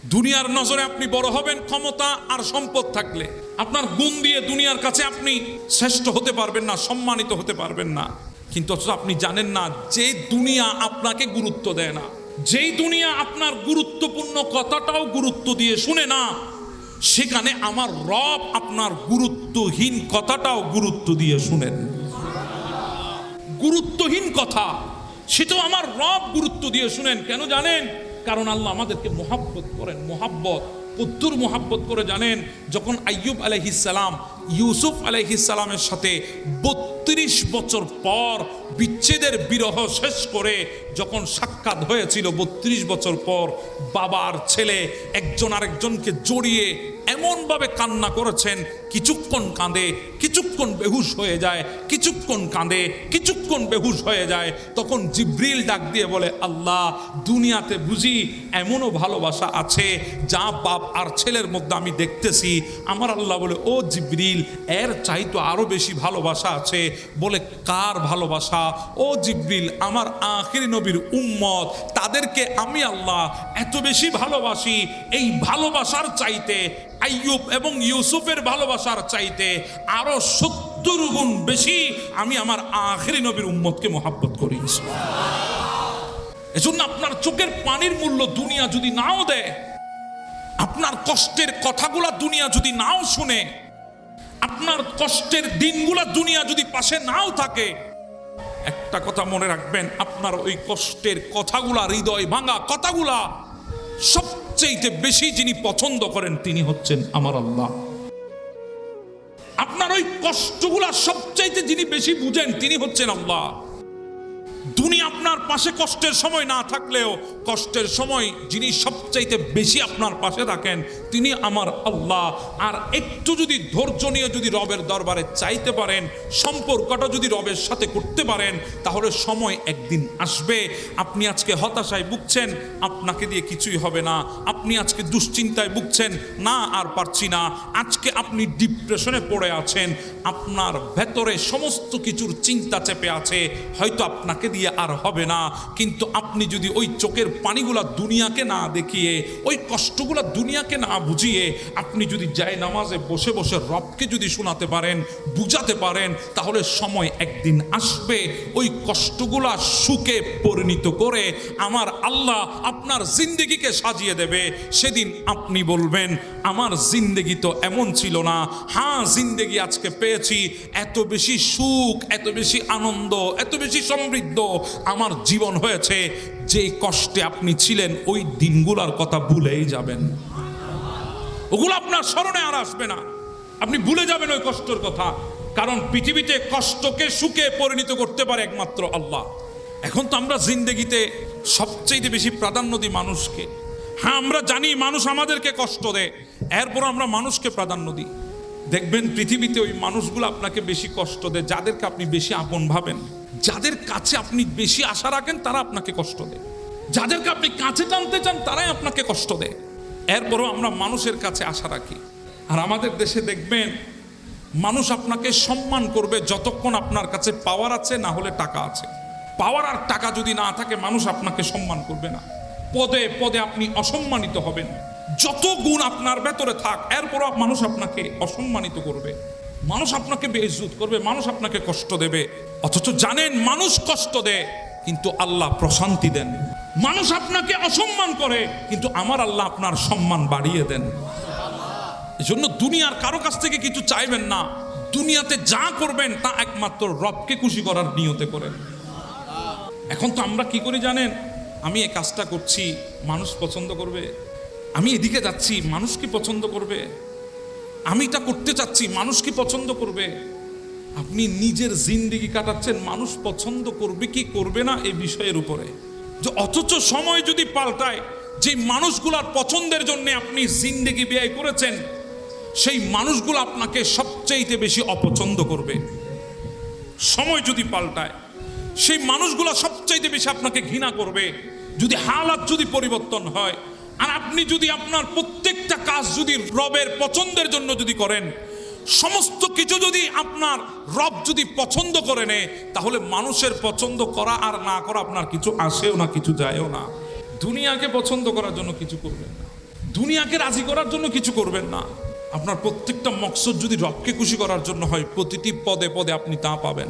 দুনিয়ার নজরে আপনি বড় হবেন ক্ষমতা আর সম্পদ থাকলে। আপনার গুণ দিয়ে দুনিয়ার কাছে আপনি শ্রেষ্ঠ হতে পারবেন না, সম্মানিত হতে পারবেন না। কিন্তু অথচ আপনি জানেন না, যে দুনিয়া আপনাকে গুরুত্ব দেয় না, যেই দুনিয়া আপনার গুরুত্বপূর্ণ কথাটাও গুরুত্ব দিয়ে শুনে না, সেখানে আমার রব আপনার গুরুত্বহীন কথাটাও গুরুত্ব দিয়ে শুনেন। গুরুত্বহীন কথা সেটাও আমার রব গুরুত্ব দিয়ে শুনেন। কেন জানেন? কারণ আল্লাহ আমাদেরকে মোহাব্বত করেন। মোহাব্বত কদ্দুর মোহাব্বত করে জানেন? যখন আইয়ুব আলাইহিস সালাম ইউসুফ আলাইহিস সালামের সাথে ৩২ বছর পর বিচ্ছেদের বিরহ শেষ করে যখন সাক্ষাৎ হয়েছিল, ৩২ বছর পর বাবা আর ছেলে একজন আরেকজনকে জড়িয়ে এমনভাবে কান্না করেছেন, কিছুক্ষণ কাঁদে, কিছুক্ষণ বেহুশ হয়ে যায়, কিছুক্ষণ কাঁদে, কিছুক্ষণ বেহুশ হয়ে যায়। তখন জিবরিল ডাক দিয়ে বলে, আল্লাহ, দুনিয়াতে বুঝি এমনও ভালোবাসা আছে যা বাপ আর ছেলের মধ্যে আমি দেখতেছি। আমার আল্লাহ বলে, ও জিবরিল, এর চাইতো আরো বেশি ভালোবাসা আছে। বলে, কার ভালোবাসা? ও জিবরিল, আমার আখির নবীর উম্মত, তাদেরকে আমি আল্লাহ এত বেশি ভালোবাসি, এই ভালোবাসার চাইতে আইয়ুব এবং ইউসুফের ভালোবাসার চাইতে আরো ৭০ গুণ বেশি আমি আমার আখিরি নবীর উম্মতকে মোহাব্বত করি। এজন্য আপনার চোখের পানির মূল্য দুনিয়া যদি নাও দেয়, আপনার কষ্টের কথাগুলা দুনিয়া যদি নাও শুনে, আপনার কষ্টের দিনগুলা দুনিয়া যদি পাশে নাও থাকে, একটা কথা মনে রাখবেন, আপনার ওই কষ্টের কথাগুলা, হৃদয় ভাঙা কথাগুলা সবচেয়ে বেশি যিনি পছন্দ করেন তিনি হচ্ছেন আমার আল্লাহ। আপনার ওই কষ্টগুলা সবচাইতে যিনি বেশি বুঝেন তিনি হচ্ছেন আল্লাহ। দুনিয়া আপনার পাশে কষ্টের সময় না থাকলেও কষ্টের সময় যিনি সবচাইতে বেশি আপনার পাশে থাকেন তিনি আমার আল্লাহ। আর একটু যদি ধৈর্য নিয়ে যদি রবের দরবারে চাইতে পারেন, সম্পর্কটা যদি রবের সাথে করতে পারেন, তাহলে সময় একদিন আসবে। আপনি আজকে হতাশায় ভুগছেন, আপনাকে দিয়ে কিছুই হবে না। আপনি আজকে দুশ্চিন্তায় ভুগছেন, না আর পারছি না। আজকে আপনি ডিপ্রেশনে পড়ে আছেন, আপনার ভেতরে সমস্ত কিছুর চিন্তা চেপে আছে, হয়তো আপনাকে দিয়ে আর হবে না। কিন্তু আপনি যদি ওই চোখের পানিগুলা দুনিয়াকে না দেখিয়ে, ওই কষ্টগুলা দুনিয়াকে না বুঝিয়ে, আপনি যদি যায় নামাজে বসে বসে রবকে যদি শোনাতে পারেন, বুঝাতে পারেন, তাহলে সময় একদিন আসবে ওই কষ্টগুলা সুখে পরিণত করে আমার আল্লাহ আপনার জিন্দেগিকে সাজিয়ে দেবে। সেদিন আপনি বলবেন, আমার জিন্দেগি তো এমন ছিল না। হ্যাঁ, জিন্দেগি আজকে পেয়েছি, এত বেশি সুখ, এত বেশি আনন্দ, এত বেশি সমৃদ্ধ আমার জীবন হয়েছে। যে কষ্টে আপনি ছিলেন ওই দিনগুলোর কথা ভুলেই যাবেন, ওগুলো আপনার স্মরণে আর আসবে না। আপনি ভুলে যাবেন ওই কষ্টের কথা। কারণ পৃথিবীতে কষ্টকে সুখে পরিণত করতে পারে একমাত্র আল্লাহ। এখন তো আমরা জিন্দেগিতে সবচেয়ে বেশি প্রাধান্য দিই মানুষকে। হ্যাঁ, আমরা জানি মানুষ আমাদেরকে কষ্ট দেয়, এরপর আমরা মানুষকে প্রাধান্য দিই। দেখবেন পৃথিবীতে ওই মানুষগুলো আপনাকে বেশি কষ্ট দেয় যাদেরকে আপনি বেশি আপন ভাবেন, যাদের কাছে আপনি বেশি আশা রাখেন তারা আপনাকে কষ্ট দেয়, যাদেরকে আপনি কাছে টানতে চান তারাই আপনাকে কষ্ট দেয়। এরপরও আমরা মানুষের কাছে আশা রাখি। আর আমাদের দেশে দেখবেন মানুষ আপনাকে সম্মান করবে যতক্ষণ আপনার কাছে পাওয়ার আছে, না হলে টাকা আছে। পাওয়ার আর টাকা যদি না থাকে মানুষ আপনাকে সম্মান করবে না। পদে পদে আপনি অসম্মানিত হবেন। যত গুণ আপনার ভেতরে থাক, এরপরও মানুষ আপনাকে অসম্মানিত করবে, মানুষ আপনাকে বেইজ্জত করবে, মানুষ আপনাকে কষ্ট দেবে। অথচ জানেন, মানুষ কষ্ট দেয় কিন্তু আল্লাহ প্রশান্তি দেন। মানুষ আপনাকে অসম্মান করে কিন্তু আমার আল্লাহ আপনার সম্মান বাড়িয়ে দেন। এজন্য দুনিয়ার কারো কাছ থেকে কিছু চাইবেন না। দুনিয়াতে যা করবেন তা একমাত্র রবকে খুশি করার নিয়তে করেন। এখন তো আমরা কি করি জানেন? আমি এই কাজটা করছি, মানুষ পছন্দ করবে। আমি এদিকে যাচ্ছি, মানুষ কি পছন্দ করবে? আমি এটা করতে চাচ্ছি, মানুষ কি পছন্দ করবে? আপনি নিজের জিন্দেগি কাটাচ্ছেন মানুষ পছন্দ করবে কি করবে না এই বিষয়ের উপরে। যে অথচ সময় যদি পাল্টায়, যে মানুষগুলার পছন্দের জন্য আপনি জিন্দেগি ব্যয় করেছেন, সেই মানুষগুলো আপনাকে সবচেয়ে বেশি অপছন্দ করবে। সময় যদি পাল্টায়, সেই মানুষগুলো সবচেয়ে বেশি আপনাকে ঘৃণা করবে। যদি হালাত যদি পরিবর্তন হয়, আর আপনি যদি আপনার প্রত্যেকটা কাজ যদি রবের পছন্দের জন্য যদি করেন, সমস্ত কিছু যদি আপনার রব যদি পছন্দ করে নেয়, তাহলে মানুষের পছন্দ করা আর না করা আপনার কিছু আসেও না, কিছু যায়ও না। দুনিয়াকে পছন্দ করার জন্য কিছু করবেন না। দুনিয়াকে রাজি করার জন্য কিছু করবেন না। আপনার প্রত্যেকটা মকসদ যদি রবকে খুশি করার জন্য হয়, প্রতিটি পদে পদে আপনি তা পাবেন,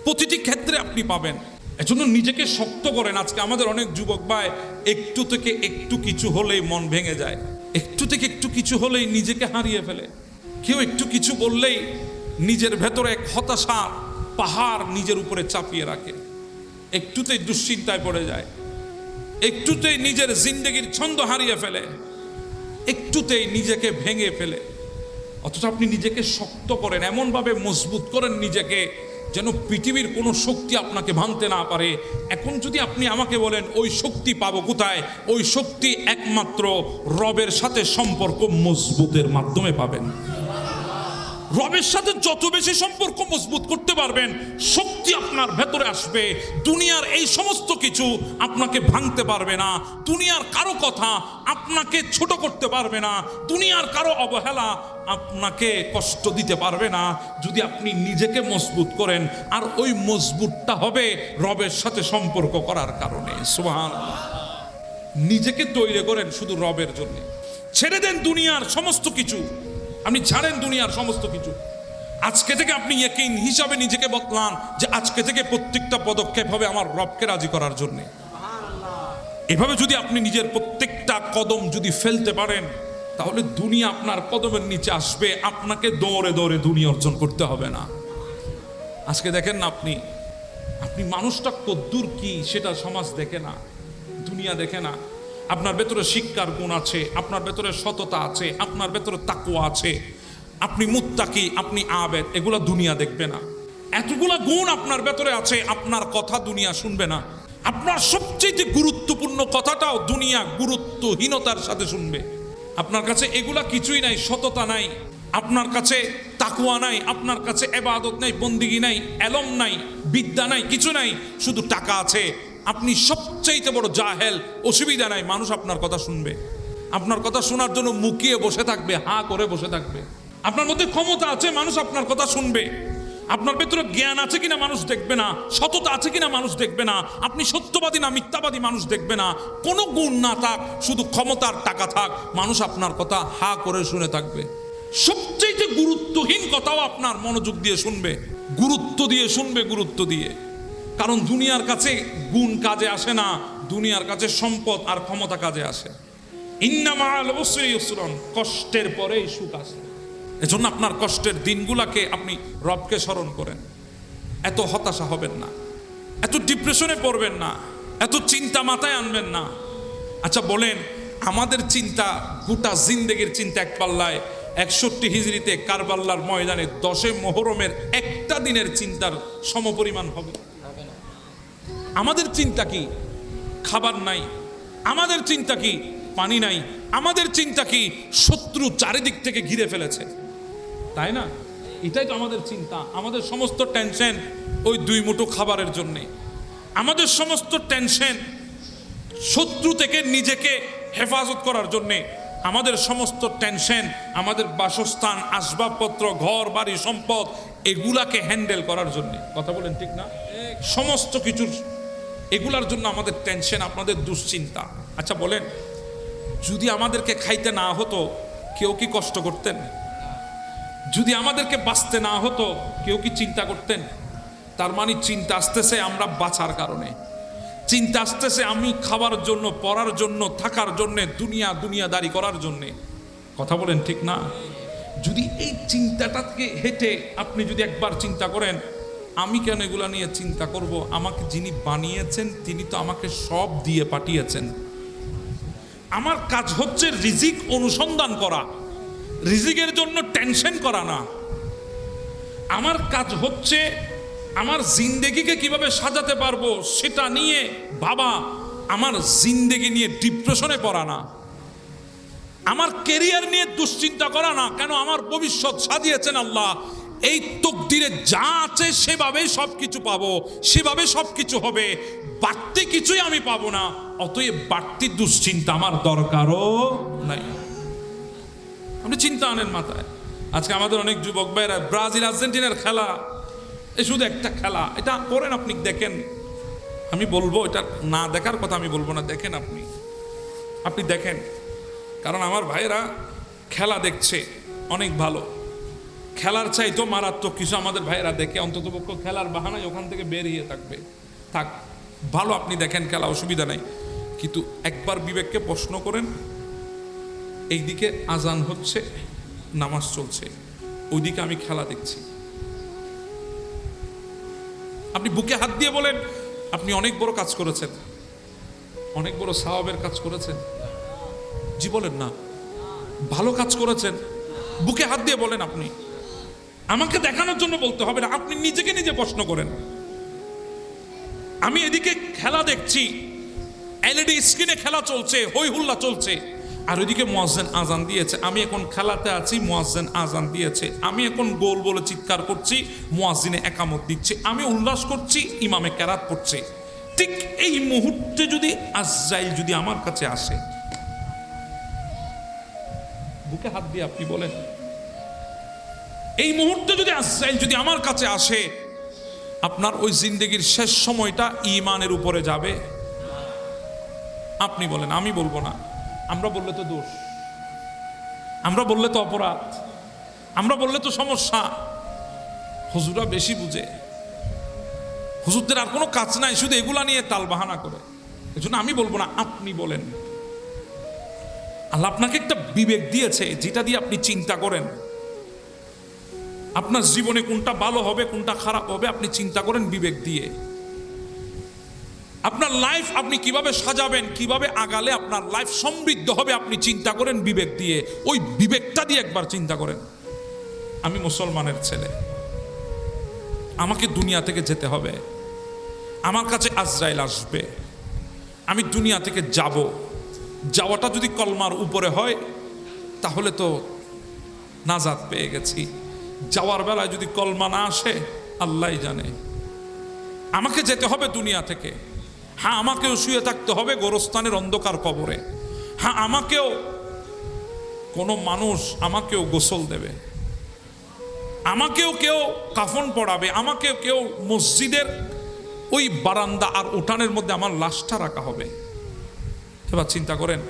প্রতিটি ক্ষেত্রে আপনি পাবেন। এজন্য নিজেকে শক্ত করেন। আজকে আমাদের অনেক যুবক ভাই একটু থেকে একটু কিছু হলেই মন ভেঙে যায়, একটু থেকে একটু কিছু হলেই নিজেকে হারিয়ে ফেলে। কেউ একটু কিছু বললেই নিজের ভেতরে এক হতাশা পাহাড় নিজের উপরে চাপিয়ে রাখে, একটুতেই দুশ্চিন্তায় পড়ে যায়, একটুতেই নিজের জিন্দেগির ছন্দ হারিয়ে ফেলে, একটুতেই নিজেকে ভেঙে ফেলে। অথচ আপনি নিজেকে শক্ত করেন, এমনভাবে মজবুত করেন নিজেকে যেন পৃথিবীর কোনো শক্তি আপনাকে ভাঙতে না পারে। এখন যদি আপনি আমাকে বলেন ওই শক্তি পাবো কোথায়, ওই শক্তি একমাত্র রবের সাথে সম্পর্ক মজবুতের মাধ্যমে পাবেন। রবের সাথে যত বেশি সম্পর্ক মজবুত করতে পারবেন, শক্তি আপনার ভেতরে আসবে। দুনিয়ার এই সমস্ত কিছু আপনাকে ভাঙতে পারবে না, দুনিয়ার কারো কথা আপনাকে ছোট করতে পারবে না, দুনিয়ার কারো অবহেলা আপনাকে কষ্ট দিতে পারবে না, যদি আপনি নিজেকে মজবুত করেন। আর ওই মজবুতটা হবে রবের সাথে সম্পর্ক করার কারণে। সুবহানাল্লাহ। নিজেকে তৈরি করেন শুধু রবের জন্য। ছেড়ে দেন দুনিয়ার সমস্ত কিছু, আপনি ছাড়েন দুনিয়ার সমস্ত কিছু। আজকে থেকে আপনি ইয়াকিন হিসাবে নিজেকে বদলান যে আজকে থেকে প্রত্যেকটা পদক্ষেপ হবে আমার রবকে রাজি করার জন্য। এভাবে যদি আপনি নিজের প্রত্যেকটা কদম যদি ফেলতে পারেন, তাহলে দুনিয়া আপনার কদমের নিচে আসবে, আপনাকে দৌড়ে দৌড়ে দুনিয়া অর্জন করতে হবে না। আজকে দেখেন না আপনি মানুষটা কদ্দুর কি সেটা সমাজ দেখে না, দুনিয়া দেখে না। আপনার ভেতরে শিক্ষার গুণ আছে, আপনার ভেতরে সততা আছে, আপনার ভেতরে তাকওয়া আছে, আপনি মুত্তাকি, আপনি আবেদ, এগুলা দুনিয়া দেখবে না। এতগুলা গুণ আপনার ভেতরে আছে, আপনার কথা দুনিয়া শুনবে না। আপনার সবচেয়ে গুরুত্বপূর্ণ কথাটাও দুনিয়া গুরুত্বহীনতার সাথে শুনবে। আপনার কাছে এগুলা কিছুই নাই, সততা নাই, আপনার কাছে তাকওয়া নাই, আপনার কাছে ইবাদত নাই, বন্দিগি নাই, এলম নাই, বিদ্যা নাই, কিছু নাই, শুধু টাকা আছে। আপনি সবচাইতে বড় জাহেল, অসুবিধা নাই, মানুষ আপনার কথা শুনবে, আপনার কথা শোনার জন্য মুখিয়ে বসে থাকবে, হা করে বসে থাকবে। আপনার মধ্যে ক্ষমতা আছে, মানুষ আপনার কথা শুনবে। আপনার ভেতরে জ্ঞান আছে কিনা মানুষ দেখবে না, সততা আছে কিনা মানুষ দেখবে না, আপনি সত্যবাদী না মিথ্যাবাদী মানুষ দেখবে না। কোনো গুণ না থাক, শুধু ক্ষমতার টাকা থাক, মানুষ আপনার কথা হা করে শুনে থাকবে। সবচেয়ে গুরুত্বহীন কথাও আপনার মনোযোগ দিয়ে শুনবে, গুরুত্ব দিয়ে শুনবে, গুরুত্ব দিয়ে। কারণ দুনিয়ার কাছে গুণ কাজে আসে না, দুনিয়ার কাছে সম্পদ আর ক্ষমতা কাজে আসে। ইন্না মাআল উসরি ইউসরান, কষ্টের পরেই সুখ আসে। এজন্য আপনার কষ্টের দিনগুলোকে আপনি রবকে স্মরণ করেন। এত হতাশা হবেন না, এত ডিপ্রেশনে পড়বেন না, এত চিন্তা মাথায় আনবেন না। আচ্ছা বলেন, আমাদের চিন্তা গোটা জিন্দেগির চিন্তা এক পাল্লায় 61 হিজরিতে কারবালার ময়দানে 10 মুহররমের একটা দিনের চিন্তার সমপরিমাণ হবে? আমাদের চিন্তা কি খাবার নাই, আমাদের চিন্তা কি পানি নাই, আমাদের চিন্তা কি শত্রু চারিদিক থেকে ঘিরে ফেলেছে, তাই না? এটাই তো আমাদের চিন্তা। আমাদের সমস্ত টেনশন ওই 2 মুঠো খাবারের জন্য, আমাদের সমস্ত টেনশন শত্রু থেকে নিজেকে হেফাজত করার জন্যে, আমাদের সমস্ত টেনশন আমাদের বাসস্থান, আসবাবপত্র, ঘর বাড়ি, সম্পদ, এগুলাকে হ্যান্ডেল করার জন্যে। কথা বলেন ঠিক না? সমস্ত কিছুর এগুলার জন্য আমাদের টেনশন, আপনাদের দুশ্চিন্তা। আচ্ছা বলেন, যদি আমাদেরকে খাইতে না হতো কেউ কি কষ্ট করতেন? যদি আমাদেরকে বাঁচতে না হতো কেউ কি চিন্তা করতেন? তার মানে চিন্তা আসতেছে আমরা বাঁচার কারণে, চিন্তা আসতেছে আমি খাবার জন্য, পড়ার জন্য, থাকার জন্য, দুনিয়াদারি করার জন্যে। কথা বলেন ঠিক না? যদি এই চিন্তাটাকে হেঁটে আপনি যদি একবার চিন্তা করেন, আমি কেন এগুলা নিয়ে চিন্তা করব? আমাকে যিনি বানিয়েছেন তিনি তো আমাকে সব দিয়ে পাঠিয়েছেন। আমার কাজ হচ্ছে রিজিক অনুসন্ধান করা, রিজিকের জন্য টেনশন করা না। আমার কাজ হচ্ছে আমার জিন্দেগিকে কিভাবে সাজাতে পারবো সেটা নিয়ে ভাবা, আমার জিন্দেগি নিয়ে ডিপ্রেশনে পড়া না, আমার কেরিয়ার নিয়ে দুশ্চিন্তা করা না। কেন? আমার ভবিষ্যৎ সাজিয়েছেন আল্লাহ, এই তকদিরে যা আছে সেভাবেই সব কিছু পাবো, সেভাবে সব কিছু হবে, বাড়তি কিছুই আমি পাবো না। অতএব বাড়তি দুশ্চিন্তা আমার দরকারও নাই। আপনি চিন্তা আনেন মাথায়। আজকে আমাদের অনেক যুবক ভাইরা ব্রাজিল আর্জেন্টিনার খেলা, এই শুধু একটা খেলা, এটা করেন আপনি দেখেন। আমি বলবো এটা না দেখার কথা আমি বলবো না, দেখেন আপনি দেখেন কারণ আমার ভাইয়েরা খেলা দেখছে, অনেক ভালো। খেলার চাইতো মারাত্মক কিছু আমাদের ভাইয়েরা দেখে, অন্ততপক্ষ খেলার বাহানায় ওখান থেকে বেরিয়ে থাকবে। থাক, ভালো, আপনি দেখেন খেলা, অসুবিধা নাই। কিন্তু একবার বিবেককে প্রশ্ন করেন, এইদিকে আজান হচ্ছে, নামাজ চলছে, ওইদিকে আমি খেলা দেখছি। আপনি বুকে হাত দিয়ে বলেন আপনি অনেক বড় কাজ করেছেন, অনেক বড় সওয়াবের কাজ করেছেন। জি বলেন না, ভালো কাজ করেছেন, বুকে হাত দিয়ে বলেন। আপনি আমাকে দেখানোর জন্য বলতে হবে না, আপনি নিজেকে নিজে প্রশ্ন করেন। আমি এদিকে খেলা দেখছি, এলইডি স্ক্রিনে খেলা চলছে, হই হুল্লা চলছে, আর ওইদিকে মুয়াজ্জিন আজান দিয়েছে। আমি এখন খেলাতে আছি, মুয়াজ্জিন আজান দিয়েছে। আমি এখন গোল বলে চিৎকার করছি, মুয়াজ্জিনে একামত দিচ্ছে। আমি উল্লাস করছি, ইমামে কেরাত পড়ছে। ঠিক এই মুহূর্তে যদি আজরাইল যদি আমার কাছে আসে, বুকে হাত দিয়ে আপনি বলেন, এই মুহূর্তে যদি আজরাইল যদি আমার কাছে আসে, আপনার ওই জিন্দেগির শেষ সময়টা ঈমানের উপরে যাবে? আপনি বলেন, আমি বলবো না। আমরা বললে তো দোষ, আমরা বললে তো অপরাধ, আমরা বললে তো সমস্যা। হুজুররা বেশি বুঝে, হুজুরদের আর কোনো কাজ নাই, শুধু এগুলা নিয়ে তাল বাহানা করে। এজন্য আমি বলবো না, আপনি বলেন। আল্লাহ আপনাকে একটা বিবেক দিয়েছে, যেটা দিয়ে আপনি চিন্তা করেন আপনার জীবনে কোনটা ভালো হবে কোনটা খারাপ হবে, আপনি চিন্তা করেন বিবেক দিয়ে। আপনার লাইফ আপনি কিভাবে সাজাবেন, কিভাবে আগালে আপনার লাইফ সমৃদ্ধ হবে, আপনি চিন্তা করেন বিবেক দিয়ে। ওই বিবেকটা দিয়ে একবার চিন্তা করেন, আমি মুসলমানের ছেলে, আমাকে দুনিয়া থেকে যেতে হবে, আমার কাছে আজরাইল আসবে, আমি দুনিয়া থেকে যাব। যাওয়াটা যদি কলমার উপরে হয় তাহলে তো নাজাত পেয়ে গেছি। যাওয়ার বেলায় যদি কলমা না আসে, আল্লাহই জানে। আমাকে যেতে হবে দুনিয়া থেকে। হ্যাঁ, আমাকেও শুয়ে থাকতে হবে গোরস্থানের অন্ধকার কবরে। হ্যাঁ, আমাকেও কোনো মানুষ আমাকেও গোসল দেবে, আমাকেও কেউ কাফন পড়াবে, আমাকেও কেউ মসজিদের ওই বারান্দা আর উঠানের মধ্যে আমার লাশটা রাখা হবে। এবার চিন্তা করেন,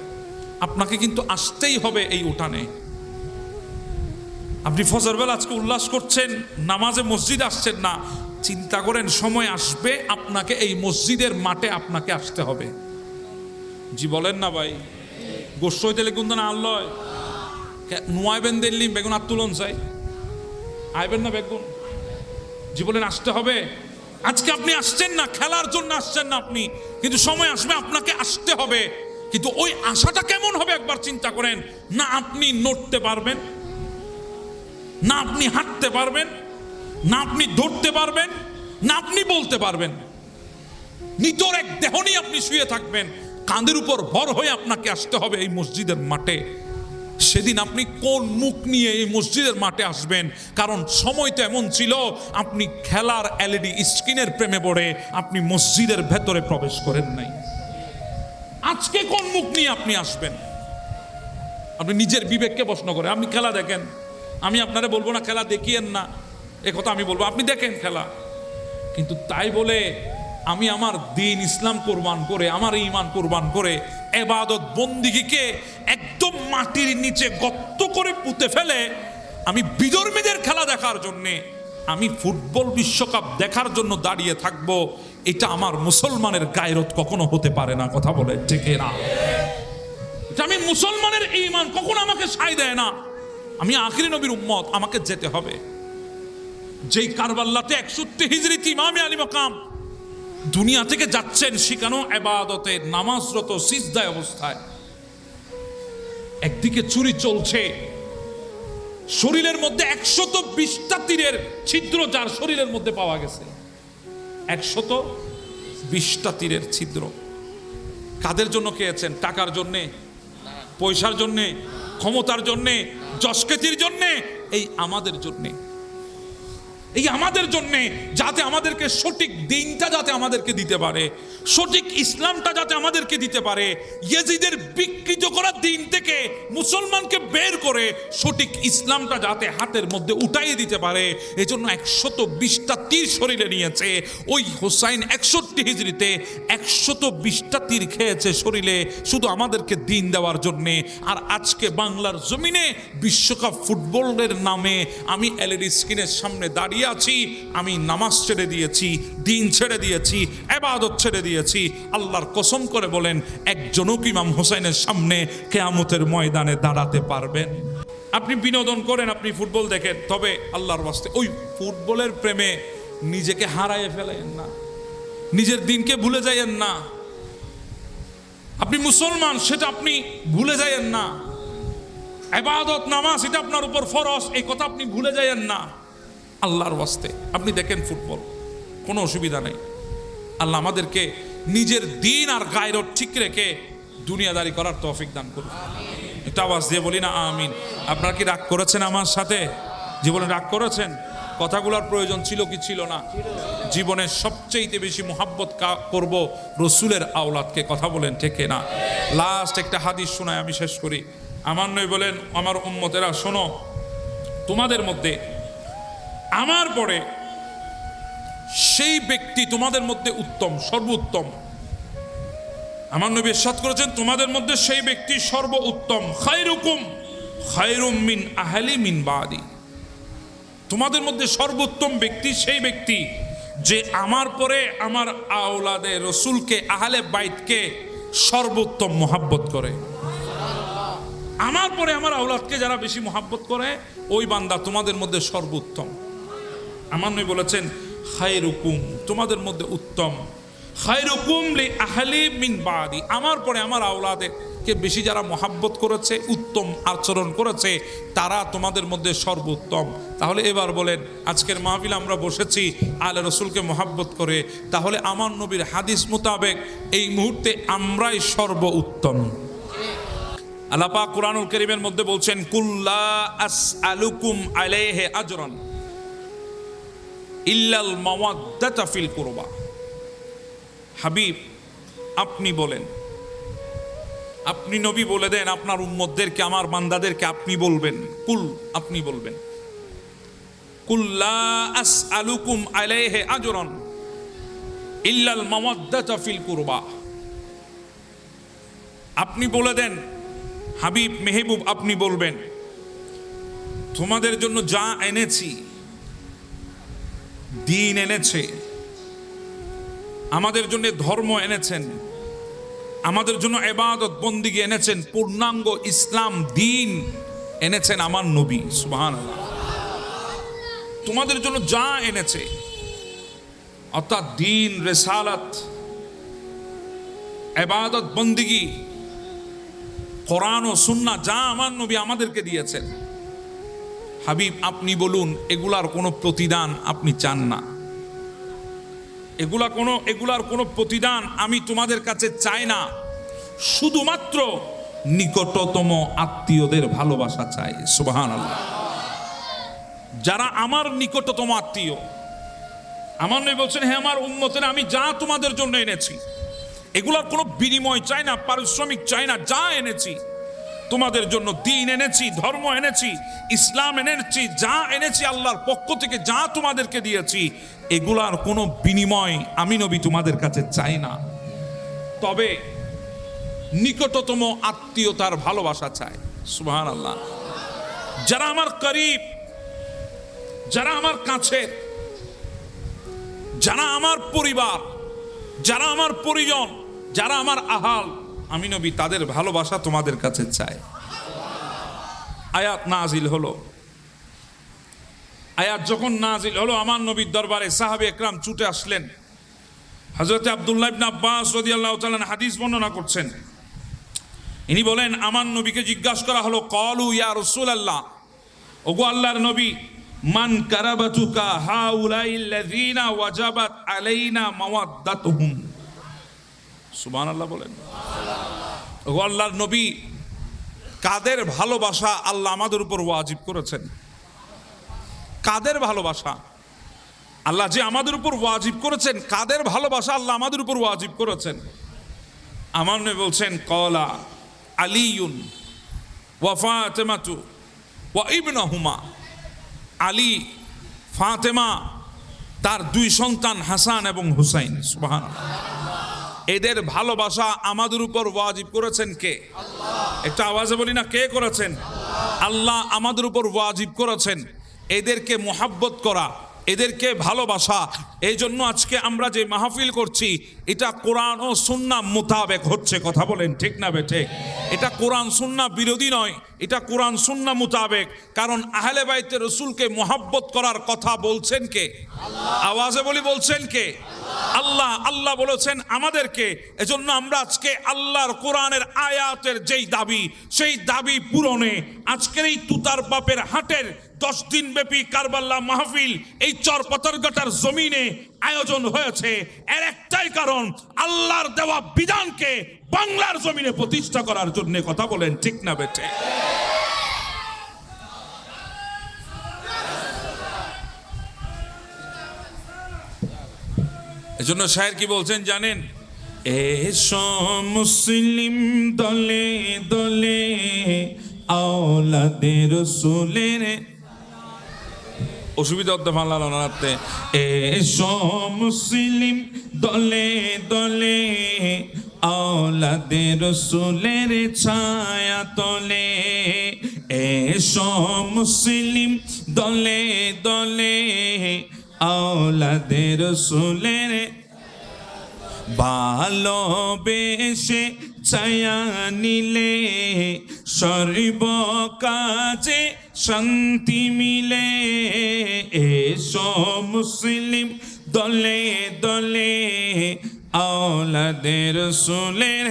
আপনাকে কিন্তু আসতেই হবে এই উঠানে। আপনি ফজরবেলা আজকে উল্লাস করছেন, নামাজে মসজিদ আসছেন না, চিন্তা করেন সময় আসবে আপনাকে এই মসজিদের মাঠে আপনাকে আসতে হবে। জি বলেন না ভাই? গোস্ত হইতে গুন্দা না আল্লয় নুয়াইবেন দিল্লি বেগুন আত্মুলন চাই আইবেন না বেগুন। জি বলেন, আসতে হবে। আজকে আপনি আসছেন না, খেলার জন্য আসছেন না আপনি, কিন্তু সময় আসবে আপনাকে আসতে হবে। কিন্তু ওই আশাটা কেমন হবে একবার চিন্তা করেন। না আপনি নড়তে পারবেন, না আপনি হাঁটতে পারবেন, না আপনি ধরতে পারবেন, না আপনি বলতে পারবেন। নিতর এক দেহ নিয়ে আপনি শুয়ে থাকবেন, কাঁধের উপর ভর হয়ে আপনাকে আসতে হবে এই মসজিদের মাঠে। সেদিন আপনি কোন মুখ নিয়ে এই মসজিদের মাঠে আসবেন? কারণ সময় তো এমন ছিল, আপনি খেলার এলইডি স্ক্রিনের প্রেমে পড়ে আপনি মসজিদের ভেতরে প্রবেশ করেন নাই। আজকে কোন মুখ নিয়ে আপনি আসবেন? আপনি নিজের বিবেককে প্রশ্ন করেন। আপনি খেলা দেখেন, আমি আপনারা বলবো না খেলা দেখিয়েন না, এ কথা আমি বলবো, আপনি দেখেন খেলা। কিন্তু তাই বলে আমি আমার দিন ইসলাম কোরবান করে, আমার ঈমান কোরবান করে ইবাদত বন্দিগিকে একদম মাটির নিচে গর্ত করে পুঁতে ফেলে আমি বিধর্মীদের খেলা দেখার জন্যে, আমি ফুটবল বিশ্বকাপ দেখার জন্য দাঁড়িয়ে থাকব, এটা আমার মুসলমানের গায়রত কখনো হতে পারে না। কথা বলে ঠিক না? এটা আমি মুসলমানের ঈমান কখনো আমাকে সায় দেয় না। আমি আখিরি নবীর উম্মত, আমাকে যেতে হবে। যেই কারবাল্লাতে 61 হিজরিতে ইমামে আলী মাকাম দুনিয়া থেকে যাচ্ছেন শিখানো ইবাদতে, নামাজরত সিজদায় অবস্থায়, একদিকে চুরি চলছে, শরীরের মধ্যে 120টা তীরের ছিদ্র যার শরীরের মধ্যে পাওয়া গেছে, 120টা তীরের ছিদ্র। কাদের জন্য খেয়েছেন? টাকার জন্যে, পয়সার জন্যে, ক্ষমতার জন্যে, যশকেতির জন্যে, এই আমাদের জন্যে। এই আমাদের জন্যে, যাতে আমাদেরকে সঠিক দিনটা যাতে আমাদেরকে দিতে পারে, সঠিক ইসলামটা যাতে আমাদেরকে দিতে পারে, ইয়েজিদের বিকৃত করা দিন থেকে মুসলমানকে বের করে সঠিক ইসলামটা যাতে হাতের মধ্যে উঠাইয়ে দিতে পারে, এজন্য 120টা তীর শরীরে নিয়েছে। ওই হোসাইন 61 হিজরিতে 120টা তীর খেয়েছে শরীরে, শুধু আমাদেরকে দিন দেওয়ার জন্যে। আর আজকে বাংলার জমিনে বিশ্বকাপ ফুটবলের নামে আমি এলইডি স্ক্রিনের সামনে দাঁড়িয়ে আছি, আমি নামাজ ছেড়ে দিয়েছি, দিন ছেড়ে দিয়েছি, ইবাদত ছেড়ে দিয়েছি। আল্লাহর কসম করে বলেন, একজনও কি ইমাম হোসেনের সামনে কিয়ামতের ময়দানে দাঁড়াতে পারবেন? আপনি বিনোদন করেন, আপনি ফুটবল দেখেন, তবে আল্লাহর ওয়াস্তে ওই ফুটবলের প্রেমে নিজেকে হারাইয়ে ফেলেন না, নিজের দিনকে ভুলে যাইয়েন না। আপনি মুসলমান, সেটা আপনি ভুলে যাইয়েন না। ইবাদত নামাজ এটা আপনার উপর ফরজ, এই কথা আপনি ভুলে যাইয়েন না। আল্লাহর ওয়াস্তে আপনি দেখেন ফুটবল, কোনো অসুবিধা নেই। আল্লাহ আমাদেরকে নিজের দিন আর গায়রত ঠিক রেখে দুনিয়াদারি করার তৌফিক দান করুন। এটা আওয়াজ দিয়ে বলি না আমিন। আপনারা কি রাগ করেছেন আমার সাথে? জীবনে রাগ করেছেন? কথাগুলোর প্রয়োজন ছিল কি ছিল না? জীবনের সবচেয়ে বেশি মোহাব্বত করব রসুলের আওলাদকে। কথা বলেন ঠিক না? লাস্ট একটা হাদিস শোনায় আমি শেষ করি। আমার নবী বলেন, আমার উম্মতেরা শোনো, তোমাদের মধ্যে আমার পরে সেই ব্যক্তি তোমাদের মধ্যে উত্তম, সর্বোত্তম। আমার নবী ইরশাদ করেছেন, তোমাদের মধ্যে সেই ব্যক্তি সর্বোত্তম। খায়রুকুম খায়রুম মিন আহলি মিন বাদি। তোমাদের মধ্যে সর্বোত্তম ব্যক্তি সেই ব্যক্তি যে আমার পরে আমার আওলাদে রসুলকে, আহলে বাইতকে সর্বোত্তম মোহাব্বত করে। আমার পরে আমার আওলাদকে যারা বেশি মোহাব্বত করে, ওই বান্দা তোমাদের মধ্যে সর্বোত্তম। আমার নবী বলেছেন, খায়রুকুম তোমাদের মধ্যে উত্তম, খায়রুকুম লি আহলি মিন বাদি। আমার পরে আমার আওলাদকে বেশি যারা মোহাব্বত করেছে, উত্তম আচরণ করেছে, তারা তোমাদের মধ্যে সর্বোত্তম। তাহলে এবার বলেন, আজকের মাহফিল আমরা বসেছি আলে রসুলকে মোহাব্বত করে, তাহলে আমার নবীর হাদিস মোতাবেক এই মুহূর্তে আমরাই সর্বোত্তম। আল্লাহ পাক কুরআনুল কারীমের মধ্যে বলছেন, কুল্লা আসআলুকুম আলাইহি আজরান ইল্লাল মাওয়াদ্দাতা ফিল কুরবা। হাবিব আপনি বলেন, আপনি নবী বলে দেন আপনার উম্মতদেরকে, আমার বান্দাদেরকে আপনি বলবেন, কুল আপনি বলবেন, কুল্লা আসআলুকুম আলাইহি আজরান ইল্লাল মাওয়াদ্দাতা ফিল কুরবা। আপনি বলে দেন হাবিব মেহবুব, আপনি বলবেন, তোমাদের জন্য যা এনেছি, দিন এনেছে, আমাদের জন্য ধর্ম এনেছেন, আমাদের জন্য ইবাদত বন্দিগি এনেছেন, পূর্ণাঙ্গ ইসলাম দিন এনেছেন আমার নবী। সুবহানাল্লাহ। তোমাদের জন্য যা এনেছে, অর্থাৎ দিন, রিসালাত, ইবাদত বন্দিগি, কোরআন ও সুন্নাহ, যা আমার নবী আমাদেরকে দিয়েছেন, হাবিব আপনি বলুন, এগুলার কোনো প্রতিদান আপনি চান না। এগুলার কোনো প্রতিদান আমি তোমাদের কাছে চাই না, শুধুমাত্র নিকটতম আত্মীয়দের ভালোবাসা চাই। সুবহানাল্লাহ। যারা আমার নিকটতম আত্মীয়, আমার নবী বলছেন, হে আমার উম্মতেরা, আমি যা তোমাদের জন্য এনেছি, এগুলার কোনো বিনিময় চাই না, পারিশ্রমিক চাই না। যা এনেছি তোমাদের জন্য, দিন এনেছি, ধর্ম এনেছি, ইসলাম এনেছি, যা এনেছি আল্লাহর পক্ষ থেকে, যা তোমাদেরকে দিয়েছি, এগুলার কোনো বিনিময় আমি নবী তোমাদের কাছে চাই না। তবে নিকটতম আত্মীয়তার ভালোবাসা চাই। সুবহানাল্লাহ। যারা আমার করিব, যারা আমার কাছের, যারা আমার পরিবার, যারা আমার পরিজন, যারা আমার আহাল, আমি নবী তাদের ভালোবাসা তোমাদের কাছে চাই। আয়াত নাজিল হলো। আয়াত যখন নাজিল হলো, আমার নবীর দরবারে সাহাবে একরাম ছুটে আসলেন। হযরত আব্দুল্লাহ ইবনে আব্বাস রাদিয়াল্লাহু তাআলা হাদিস বর্ণনা করছেন। ইনি বলেন, আমার নবীকে জিজ্ঞাসা করা হলো, ক্বালু ইয়া রাসূলুল্লাহ, ওগো আল্লাহর নবী, মান কারাবাতুকা হাউলাইল্লাযিনা ওয়াজাবাত আলাইনা মাওয়াদ্দাতুহুম। সুবহানাল্লাহ বলেন। ওগো আল্লাহর নবী, কাদের ভালোবাসা আল্লাহ আমাদের উপর ওয়াজিব করেছেন? কাদের ভালোবাসা? আল্লাহ যে আমাদের উপর ওয়াজিব করেছেন, কাদের ভালোবাসা আল্লাহ আমাদের উপর ওয়াজিব করেছেন? আমার নবী বলছেন কলা আলিউন ওয়া ফাতেমাতু ওয়া ইবনুহুমা, আলী, ফাতেমা, তার দুই সন্তান হাসান এবং হুসাইন। সুবহানাল্লাহ। এদের ভালোবাসা আমাদের উপর ওয়াজিব করেছেন কে? একটা আওয়াজে বলি না, কে করেছেন? আল্লাহ আমাদের উপর ওয়াজিব করেছেন এদেরকে মোহাব্বত করা, এদেরকে ভালোবাসা। এই জন্য আজকে আমরা যে মাহফিল করছি এটা কোরআন ও সুন্নাহ মোতাবেক হচ্ছে। কথা বলেন ঠিক না বেঠিক? এটা কোরআন সুন্নাহ বিরোধী নয়, এটা কোরআন সুন্নাহ মোতাবেক। কারণ আহলে বাইতে রসুলকে মোহাব্বত করার কথা বলছেন কে? আওয়াজে বলি, বলছেন কে? আল্লাহ। আল্লাহ বলেছেন আমাদেরকে। এজন্য আমরা আজকে আল্লাহর কোরআনের আয়াতের যেই দাবি, সেই দাবি পূরণে আজকের এই তুতার বাপের হাটের 10 দিন ব্যাপী কারবালা মাহফিল এই চরপাথরঘাটার জমিনে আয়োজন হয়েছে। এর একটাই কারণ, আল্লাহর দেওয়া বিধানকে বাংলার জমিনে প্রতিষ্ঠা করার জন্য। কথা বলেন ঠিক না বেঠে? এজন্য শায়ের কি বলছেন জানেন? এসো মুসলিম দলে দলে আওলাদে রাসূলের, অসুবিধা হতে পারলাম না রাতে। এসো মুসলিম দলে দলে আওলাদে রাসূলের ছায়া তলে, এসো মুসলিম দলে দলে আওলাদে রাসূলের ভালোবেসে ছায়া নিলে সর্ব কাজে শান্তি মিলে। এসো মুসলিম দলে দলে আওলাদে রাসূলের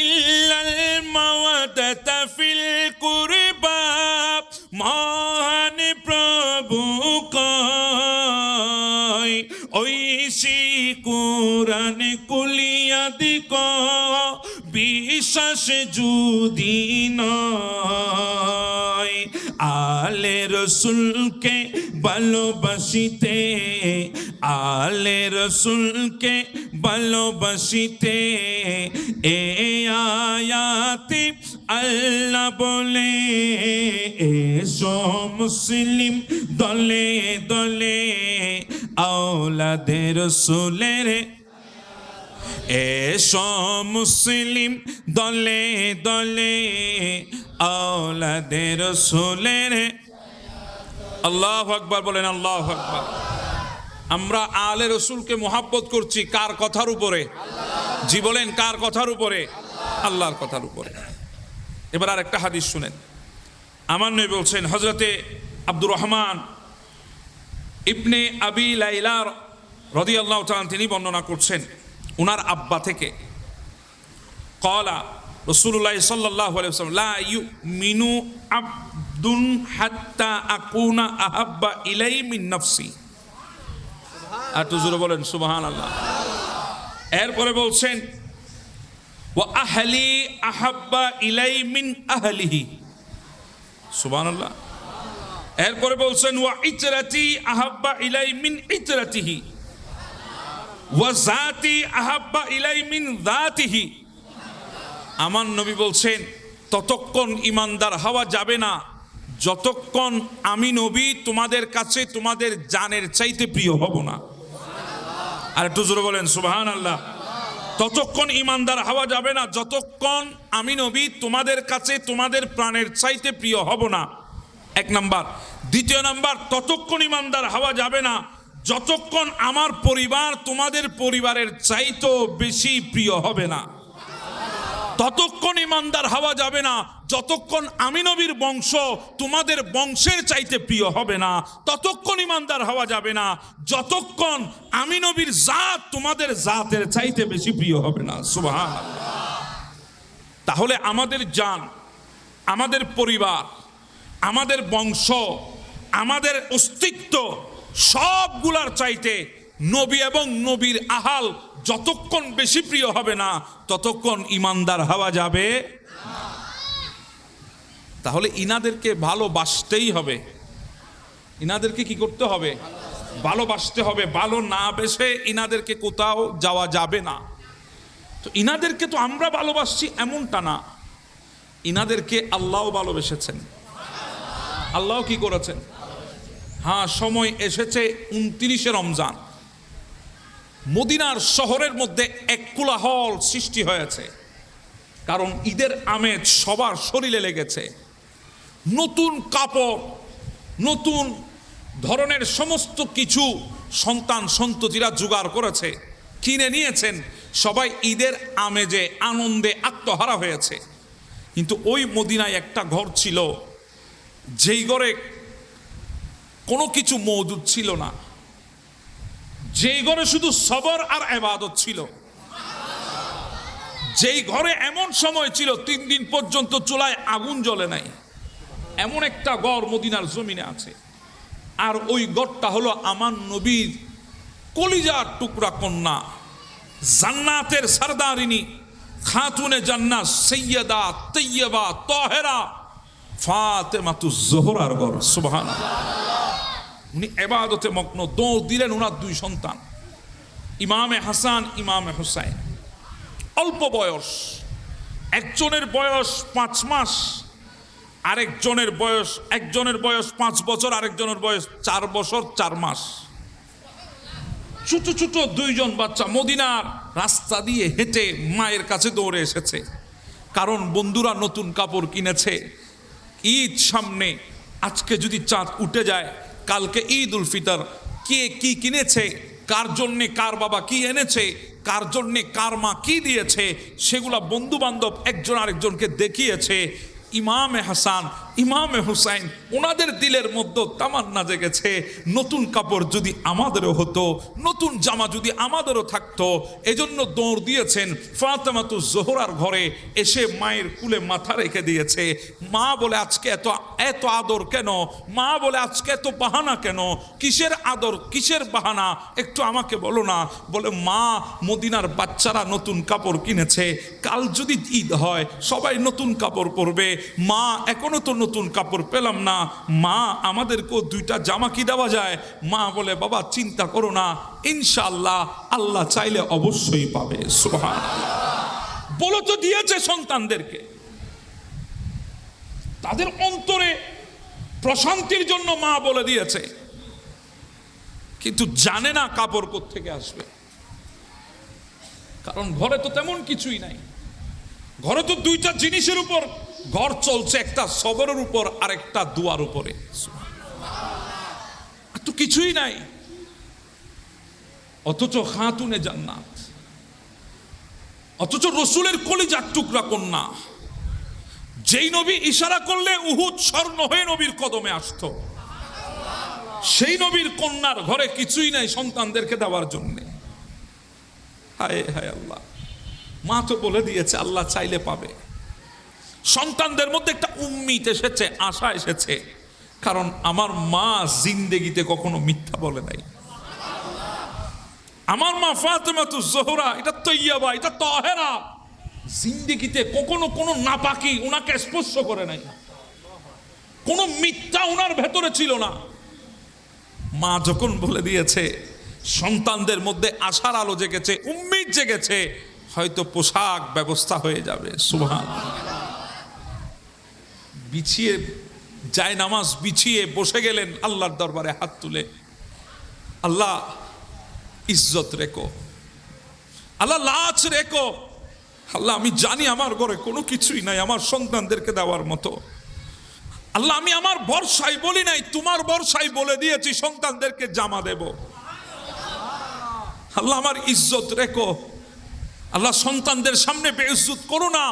ইল্লাল মাওয়াদাতা ফিল কুরবা, মহান প্রভু কয় ঐশী কুরআন কুলিয়াদি ক বিশ্বাস যদি নয়। আলে রসুলকে ভালোবাসিতে, আলে রসুলকে ভালোবাসিতে এ আয়াতে আল্লাহ বলে এসো মুসলিম দলে দলে আওলাদে রাসূলের, এসো মুসলিম দলে দলে আওলাদে রাসূলের। আল্লাহু আকবার বলেন, আল্লাহু আকবার। আমরা আলে রসুলকে মোহাব্বত করছি কার কথার উপরে? জি বলেন, কার কথার উপরে? আল্লাহর কথার উপরে। এবার আর একটা হাদিস শুনেন। আমার নবী বলছেন, হযরতে আব্দুর রহমান ইবনে আবি লাইলা রাদিয়াল্লাহু তাআলা তিনি বর্ণনা করছেন উনার আব্বা থেকে, ক্বালা রাসূলুল্লাহ সাল্লাল্লাহু আলাইহি ওয়াসাল্লাম লা ইউমিনু আবদুন হাত্তা আকুনা আহাব্বা ইলাই মিন নাফসি। আর তো জোরে বলেন সুবহানাল্লাহ। এরপরে বলছেন ওয়া আহলি আহাব্বা ইলাই মিন আহলিহি, সুবহানাল্লাহ। এরপরে বলছেন ওয়া ইতরাতি আহাব্বা ইলাই মিন ইতরাতিহি ওয়া যাতি আহাব্বা ইলাই মিন যাতিহি। আমার নবী বলছেন ততক্ষণ ঈমানদার হওয়া যাবে না যতক্ষণ আমি নবী তোমাদের কাছে তোমাদের জানের চাইতে প্রিয় হব না। আর একটু জোরে বলেন সুবহানাল্লাহ। ততক্ষণ ঈমানদার হওয়া যাবে না যতক্ষণ আমি নবী তোমাদের কাছে তোমাদের প্রাণের চাইতে প্রিয় হব না, এক নাম্বার। দ্বিতীয় নাম্বার, ততক্ষণ ঈমানদার হওয়া যাবে না যতক্ষণ আমার পরিবার তোমাদের পরিবারের চাইতেও বেশি প্রিয় হবে না। ততক্ষণ ঈমানদার হওয়া যাবে না যতক্ষণ আমি নবীর বংশ তোমাদের বংশের চাইতে প্রিয় হবে না। ততক্ষণ ঈমানদার হওয়া যাবে না যতক্ষণ আমি নবীর জাত তোমাদের জাতের চাইতে বেশি প্রিয় হবে না। সুবহানাল্লাহ। তাহলে আমাদের জান, আমাদের পরিবার, আমাদের বংশ, আমাদের অস্তিত্ব সবগুলার চাইতে নবী এবং নবীর আহাল যতক্ষণ বেশি প্রিয় হবে না ততক্ষণ ঈমানদার হওয়া যাবে। তাহলে ইনাদেরকে ভালোবাসতেই হবে। ইনাদেরকে কি করতে হবে? ভালোবাসতে হবে, ভালো না বেসে ইনাদেরকে কোথাও যাওয়া যাবে না। তো ইনাদেরকে তো আমরা ভালোবাসছি এমনটা না, ইনাদেরকে আল্লাহও ভালোবেসেছেন। আল্লাহ কি করেছেন? হ্যাঁ, সময় এসেছে 29শে রমজান, মদিনার শহরের মধ্যে এক কোলাহল সৃষ্টি হয়েছে, কারণ ঈদের আমেজ সবার শরীরে লেগেছে। নতুন কাপড়, নতুন ধরনের সমস্ত কিছু সন্তান সন্ততিরা জোগাড় করেছে, কিনে নিয়েছেন, সবাই ঈদের আমেজে আনন্দে আত্মহারা হয়েছে। কিন্তু ওই মদিনায় একটা ঘর ছিল, যেই ঘরে কোনো কিছু মওজুদ ছিল না, যেই ঘরে শুধু সবর আর ইবাদত ছিল, যেই ঘরে এমন সময় ছিল 3 দিন পর্যন্ত চুলায় আগুন জ্বলে নাই, এমন একটা ঘর মদিনার জমিনে আছে। আর ওই ঘরটা হলো আমার নবীর কলিজার টুকরা কন্যা, জান্নাতের সরদারিনী, খাতুনে জান্নাত, সৈয়দা তৈয়বা তাহেরা ফাতেমাতুজ জোহরার ঘর। সুবহানাল্লাহ। উনি ইবাদতে মগ্ন, দৌড় দিলেন ওনার 2 সন্তান, ইমামে হাসান, ইমামে হুসাইন। অল্প বয়স, একজনের বয়স 5 মাস, একজনের বয়স 5 বছর, আরেকজনের বয়স 4 বছর 4 মাস। ছোট ছোট 2 জন বাচ্চা মদিনার রাস্তা দিয়ে হেঁটে মায়ের কাছে দৌড়ে এসেছে, কারণ বন্ধুরা নতুন কাপড় কিনেছে। ঈদ সামনে, আজকে যদি চাঁদ উঠে যায়, কালকে ঈদ উল ফিতর। কে কি কিনেছে, কার জন্যে কার বাবা কি এনেছে, কার জন্যে কার মা কি দিয়েছে, সেগুলা বন্ধু বান্ধব একজন আরেকজনকে দেখিয়েছে। ইমামে হাসান, ইমামে হুসাইন, ওনাদের দিলের মধ্যে তামান্না জেগেছে, নতুন কাপড় যদি আমাদেরও হতো, নতুন জামা যদি আমাদেরও থাকতো। এজন্য দৌড় দিয়েছেন ফাতেমাতুজ জোহরার ঘরে, এসে মায়ের কুলে মাথা রেখে দিয়েছে। মা বলে আজকে এত আদর কেন? মা বলে আজকে এত বাহানা কেন? কিসের আদর, কিসের বাহানা, একটু আমাকে বলো না। বলে মা, মদিনার বাচ্চারা নতুন কাপড় কিনেছে, কাল যদি ঈদ হয় সবাই নতুন কাপড় পরবে। মা, এখনো তো নতুন কাপড় পেলাম না, মা আমাদেরকেও 2টা জামা কি দেওয়া যায়? মা বলে বাবা চিন্তা করো না, ইনশাআল্লাহ আল্লাহ চাইলে অবশ্যই পাবে। সুবহানাল্লাহ। বলো তো দিয়েছে সন্তানদেরকে, তাদের অন্তরে প্রশান্তির জন্য মা বলে দিয়েছে, কিন্তু জানে না কাপড় কোত্থেকে আসবে, কারণ ঘরে তো তেমন কিছুই নাই। ঘরে তো 2টা জিনিসের উপর ঘর চলছে, একটা সবরের উপর আর একটা দুয়ার উপরে, তো কিছুই নাই। অথচ খাতুনে জান্নাত, অথচ রসুলের কলিজার টুকরা কন্যা, যেই নবী ইশারা করলে উহুদ স্বর্ণ হয়ে নবীর কদমে আসতো, সেই নবীর কন্যার ঘরে কিছুই নাই সন্তানদেরকে দেওয়ার জন্য। হায় হায় আল্লাহ, মা তো বলে দিয়েছে আল্লাহ চাইলে পাবে। সন্তানদের মধ্যে একটা উম্মিত এসেছে, আশা এসেছে, কারণ আমার মা জিন্দেগিতে কখনো মিথ্যা বলে নাই। আমার মা ফাতেমাতুজ জোহরা, এটা তৈয়বা, এটা তাহেরা, জিন্দেগিতে কখনো কোনো নাপাকি ওনাকে স্পর্শ করে নাই, কোনো মিথ্যা ওনার ভেতরে ছিল না। মা যখন বলে দিয়েছে, সন্তানদের মধ্যে আশার আলো জেগেছে, উম্মিদ জেগেছে, হয়তো পোশাক ব্যবস্থা হয়ে যাবে। সুবহানাল্লাহ। বিছিয়ে যায় নামাজ বিছিয়ে বসে গেলেন আল্লাহর দরবারে হাত তুলে, আল্লাহ ইজ্জত রেখো, আল্লাহ লাজ রেখো, আল্লাহ আমি জানি আমার ঘরে কোনো কিছুই নাই আমার সন্তানদেরকে দেওয়ার মতো। আল্লাহ আমি আমার ভরসায় বলি নাই, তোমার ভরসায় বলে দিয়েছি সন্তানদেরকে জামা দেব। আল্লাহ আমার ইজ্জত রেখো, আল্লাহ সন্তানদের সামনে বেইজ্জত করো না,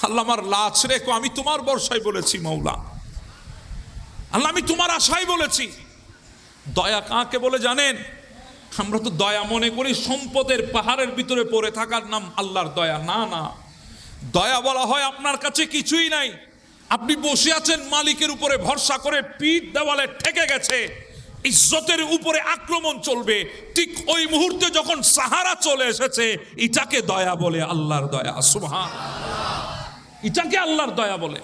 আল্লাহ আমার লাজ রেখো, আমি তোমার ভরসায় বলেছি মওলা, আল্লাহ আমি তোমার আশায় বলেছি। দয়া কাকে বলে জানেন? আমরা তো দয়া মনে করি সম্পদের পাহাড়ের ভিতরে পড়ে থাকার নাম আল্লাহর দয়া। না না, দয়া বলা হয় আপনার কাছে কিছুই নাই, আপনি বসে আছেন মালিকের উপরে ভরসা করে, পিঠ দেওয়ালে ঠেকে গেছে, ইজ্জতের উপরে আক্রমণ চলবে, ঠিক ওই মুহূর্তে যখন সাহারা চলে এসেছে, এটাকে দয়া বলে, আল্লাহর দয়া। সুবহানাল্লাহ, এটাকে আল্লাহর দয়া বলে।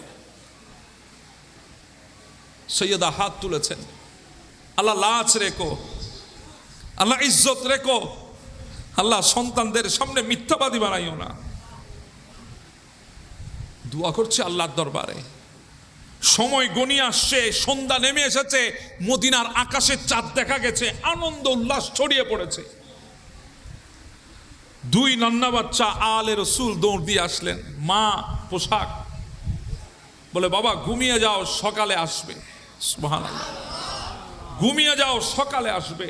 সৈয়দা হাত তুলেছেন, আল্লাহ লাজ রেখো, আল্লাহ ইজ্জত রেখো, আল্লাহ সন্তানদের সামনে মিথ্যাবাদী বানাইও না। দোয়া করছে আল্লাহর দরবারে। সময় গনিয়ে আসছে, সন্ধ্যা নেমে এসেছে, মদিনার আকাশে চাঁদ দেখা গেছে, আনন্দ উল্লাস ছড়িয়ে পড়েছে। দুই নান্না বাচ্চা আলে রসুল দৌড় দিয়ে আসলেন, মা পোশাক, বলে বাবা ঘুমিয়ে যাও, সকালে আসবে। সুবহানাল্লাহ, ঘুমিয়ে যাও, সকালে আসবে।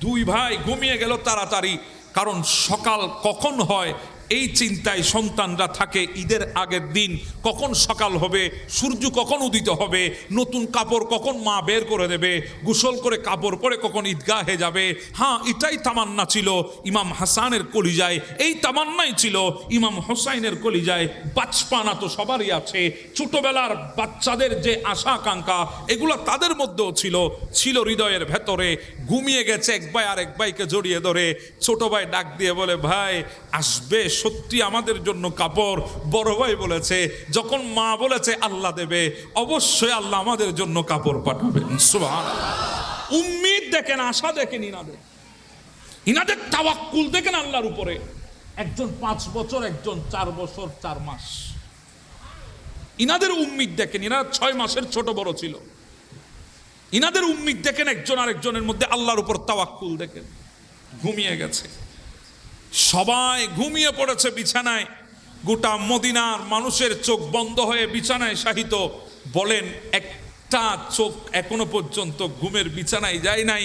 দুই ভাই ঘুমিয়ে গেল তাড়াতাড়ি, কারণ সকাল কখন হয় এই চিন্তায় সন্তানরা থাকে। ঈদের আগের দিন কখন সকাল হবে, সূর্য কখন উদিত হবে, নতুন কাপড় কখন মা বের করে দেবে, গোসল করে কাপড় পরে কখন ঈদগাহে যাবে। হ্যাঁ, এটাই তামান্না ছিল ইমাম হাসানের কলিজায়, এই তামান্নাই ছিল ইমাম হোসাইনের কলিজায়। বাচপানা তো সবারই আছে, ছোটবেলার বাচ্চাদের যে আশা আকাঙ্ক্ষা এগুলো তাদের মধ্যেও ছিল হৃদয়ের ভেতরে। ঘুমিয়ে গেছে এক ভাই আর এক ভাইকে জড়িয়ে ধরে। ছোট ভাই ডাক দিয়ে বলে, ভাই আসবে সত্যি আমাদের জন্য কাপড়? বড় ভাই বলেছে, যখন মা বলেছে আল্লাহ দেবে, অবশ্যই আল্লাহ আমাদের জন্য কাপড় পাঠাবেন। সুবহানাল্লাহ। উম্মিদ দেখেন, আশা দেখেন, ইনাদের তাওয়াক্কুল দেখেন আল্লাহর উপরে। একজন 5 বছর, একজন 4 বছর 4 মাস। ইনাদের উম্মিদ দেখেন, ইনারা 6 মাসের ছোট বড় ছিল। ইনাদের উম্মিদ দেখেন, একজন আরেকজনের মধ্যে আল্লাহর উপর তাওয়াক্কুল দেখেন। ঘুমিয়ে গেছে, সবাই ঘুমিয়ে পড়েছে বিছানায়। গোটা মদিনার মানুষের চোখ বন্ধ হয়ে বিছানায় শায়িত। বলেন, একটা চোখ এখনো পর্যন্ত ঘুমের বিছানায় যায় নাই,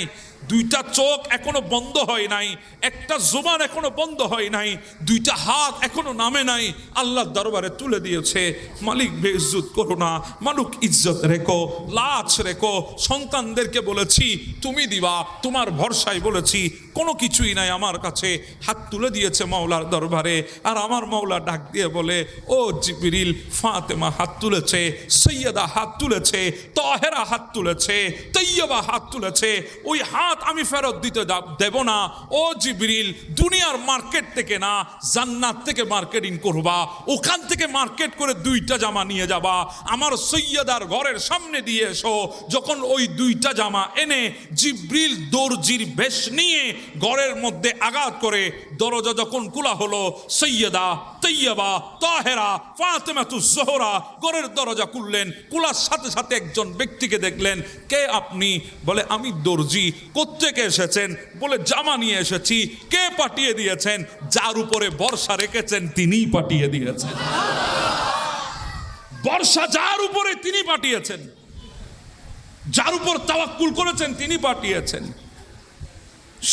দুইটা চোখ এখনো বন্ধ হয় নাই, একটা জবান এখনো বন্ধ হয় নাই, দুইটা হাত এখনো নামে নাই, আল্লাহর দরবারে তুলে দিয়েছে। মালিক বেইজ্জত করো না, মালিক ইজ্জত রেখো, লাজ রেখো। সন্তানদেরকে বলেছি তুমি দিবা, তোমার ভরসায় বলেছি, কোনো কিছুই নাই আমার কাছে। হাত তুলে দিয়েছে মাওলার দরবারে। আর আমার মাওলা ডাক দিয়ে বলে, ও জিবরিল, ফাতেমা হাত তুলেছে, সৈয়দা হাত তুলেছে, তাহেরা হাত তুলেছে, তৈয়বা হাত তুলেছে। ওই হাত আমি ফেরত দিতে দেব না। ও জিবরিল, দুনিয়ার মার্কেট থেকে না, জান্নাত থেকে মার্কেটিং করবা, ওখান থেকে মার্কেট করে 2টা জামা নিয়ে যাবা, আমার সৈয়দার ঘরের সামনে দিয়ে এসো। যখন ওই 2টা জামা এনে জিবরিল দর্জির বেশ নিয়ে ঘরের মধ্যে আঘাত করে, দরজা যখন খোলা হলো, সৈয়দা, তৈয়বা, তাহেরা, ফাতেমাতুজ জোহরা ঘরের দরজা খুললেন। খোলার সাথে সাথে একজন ব্যক্তিকে দেখলেন। কে আপনি? বলে, আমি দর্জি। কোত্থেকে এসেছেন? বলে, জামা নিয়ে এসেছি। কে পাঠিয়ে দিয়েছেন? যার উপরে বর্ষা রেখেছেন তিনিই পাঠিয়ে দিয়েছেন। বর্ষা যার উপরে তিনি পাঠিয়েছেন, যার উপর তাওয়াক্কুল করেছেন তিনি পাঠিয়েছেন।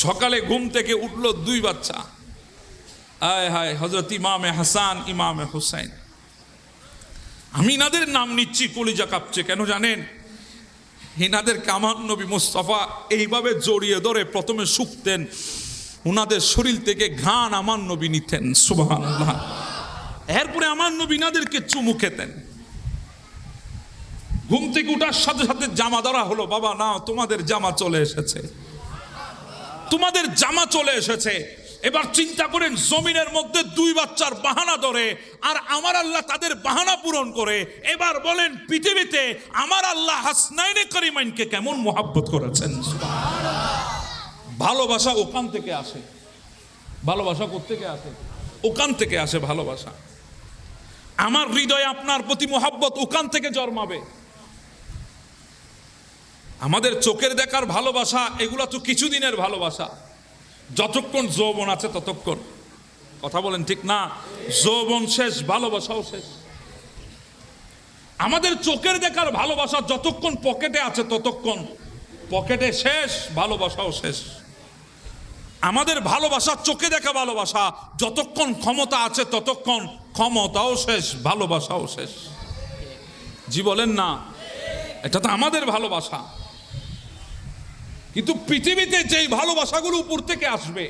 সকালে ঘুম থেকে উঠল 2 বাচ্চা। আয় হায়, হযরত ইমামে হাসান, ইমামে হুসাইন। আমি ইনাদের নাম নিচ্ছি, কলিজা কাঁপছে। কেন জানেন? ইনাদেরকে আমার নবী মুস্তাফা এইভাবে জড়িয়ে ধরে প্রথমে শুকতেন, উনাদের শরীর থেকে ঘ্রাণ আমার নবী নিতেন। সুবহানাল্লাহ। এরপরে আমার নবী ইনাদেরকে চুমু খেতেন। ঘুম থেকে উঠার সাথে সাথে জামা ধরা হলো। বাবা না, তোমাদের জামা চলে এসেছে, তোমাদের জামা চলে এসেছে। এবার চিন্তা করেন, জমিনের মধ্যে 2 বাচ্চার বাহানা ধরে আর আমার আল্লাহ তাদের বাহানা পূরণ করে। এবার বলেন, পৃথিবীতে আমার আল্লাহ হাসনাইনে করিমাইনকে কেমন মোহাব্বত করেছেন। ভালোবাসা ওখান থেকে আসে। ভালোবাসা কোত্থেকে আসে? ওখান থেকে আসে ভালোবাসা। আমার হৃদয়ে আপনার প্রতি মোহাব্বত ওখান থেকে জন্মাবে। আমাদের চোখের দেখার ভালোবাসা এগুলো তো কিছুদিনের ভালোবাসা, যতক্ষণ যৌবন আছে ততক্ষণ। কথা বলেন ঠিক না? যৌবন শেষ, ভালোবাসাও শেষ। আমাদের চোখের দেখার ভালোবাসা যতক্ষণ পকেটে আছে ততক্ষণ, পকেটে শেষ, ভালোবাসাও শেষ। আমাদের ভালোবাসা, চোখে দেখা ভালোবাসা যতক্ষণ ক্ষমতা আছে ততক্ষণ, ক্ষমতাও শেষ, ভালোবাসাও শেষ। জি বলেন না? এটা তো আমাদের ভালোবাসা। কিন্তু পৃথিবীতে যেই ভালোবাসাগুলো উপর থেকে আসবে,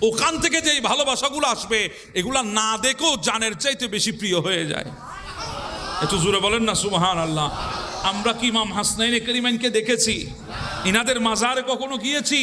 ওখান থেকে যেই ভালোবাসাগুলো আসবে, এগুলা না দেখেও জানের চাইতে বেশি প্রিয় হয়ে যায়। একটু জোরে বলেন না সুবহানাল্লাহ। আমরা কি ইমাম হাসনাইনে করিমাইনকে দেখেছি? ইনাদের মাজারে কখনো গিয়েছি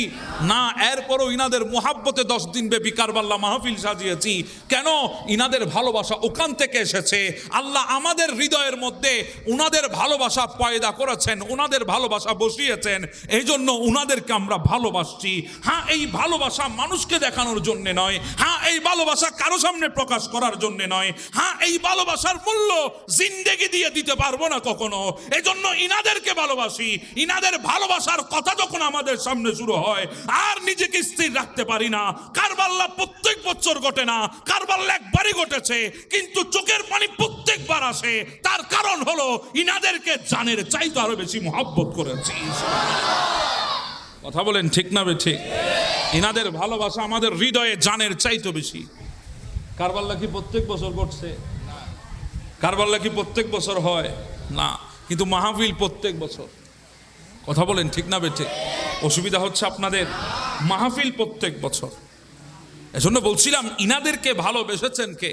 না, এরপরও ইনাদের মোহাব্বতে 10 দিন ব্যাপী কারবাল্লা মাহফিল সাজিয়েছি। কেন? ইনাদের ভালোবাসা ওখান থেকে এসেছে। আল্লাহ আমাদের হৃদয়ের মধ্যে উনাদের ভালোবাসা পয়দা করেছেন, উনাদের ভালোবাসা বসিয়েছেন, এই জন্য উনাদেরকে আমরা ভালোবাসছি। হ্যাঁ, এই ভালোবাসা মানুষকে দেখানোর জন্য নয়, হ্যাঁ এই ভালোবাসা কারো সামনে প্রকাশ করার জন্য নয়, হ্যাঁ এই ভালোবাসার মূল্য জিন্দেগি দিয়ে দিতে পারবো না কখনো। এই জন্য ইনাদেরকে ভালোবাসি। ইনাদের ভালোবাসার কথা যখন আমাদের সামনে শুরু হয় আর নিজেকে স্থির রাখতে পারি না। কারবাল্লা প্রত্যেক বছর ঘটে না, কারবাল্লা একবারই ঘটেছে, কিন্তু চোখের পানি প্রত্যেকবার আসে। তার কারণ হলো ইনাদেরকে জানের চাইতে আরো বেশি মহব্বত করেছি। কথা বলেন ঠিক না ঠিক? ইনাদের ভালোবাসা আমাদের হৃদয়ে জানের চাইতে বেশি। কারবাল্লা কি প্রত্যেক বছর ঘটছে? কারবাল্লা কি প্রত্যেক বছর হয় না, কিন্তু মাহফিল প্রত্যেক বছর। কথা বলেন ঠিক না বেঠে? অসুবিধা হচ্ছে আপনাদের, মাহফিল প্রত্যেক বছর। এজন্য বলছিলাম ইনাদেরকে ভালোবেসেছেন কে?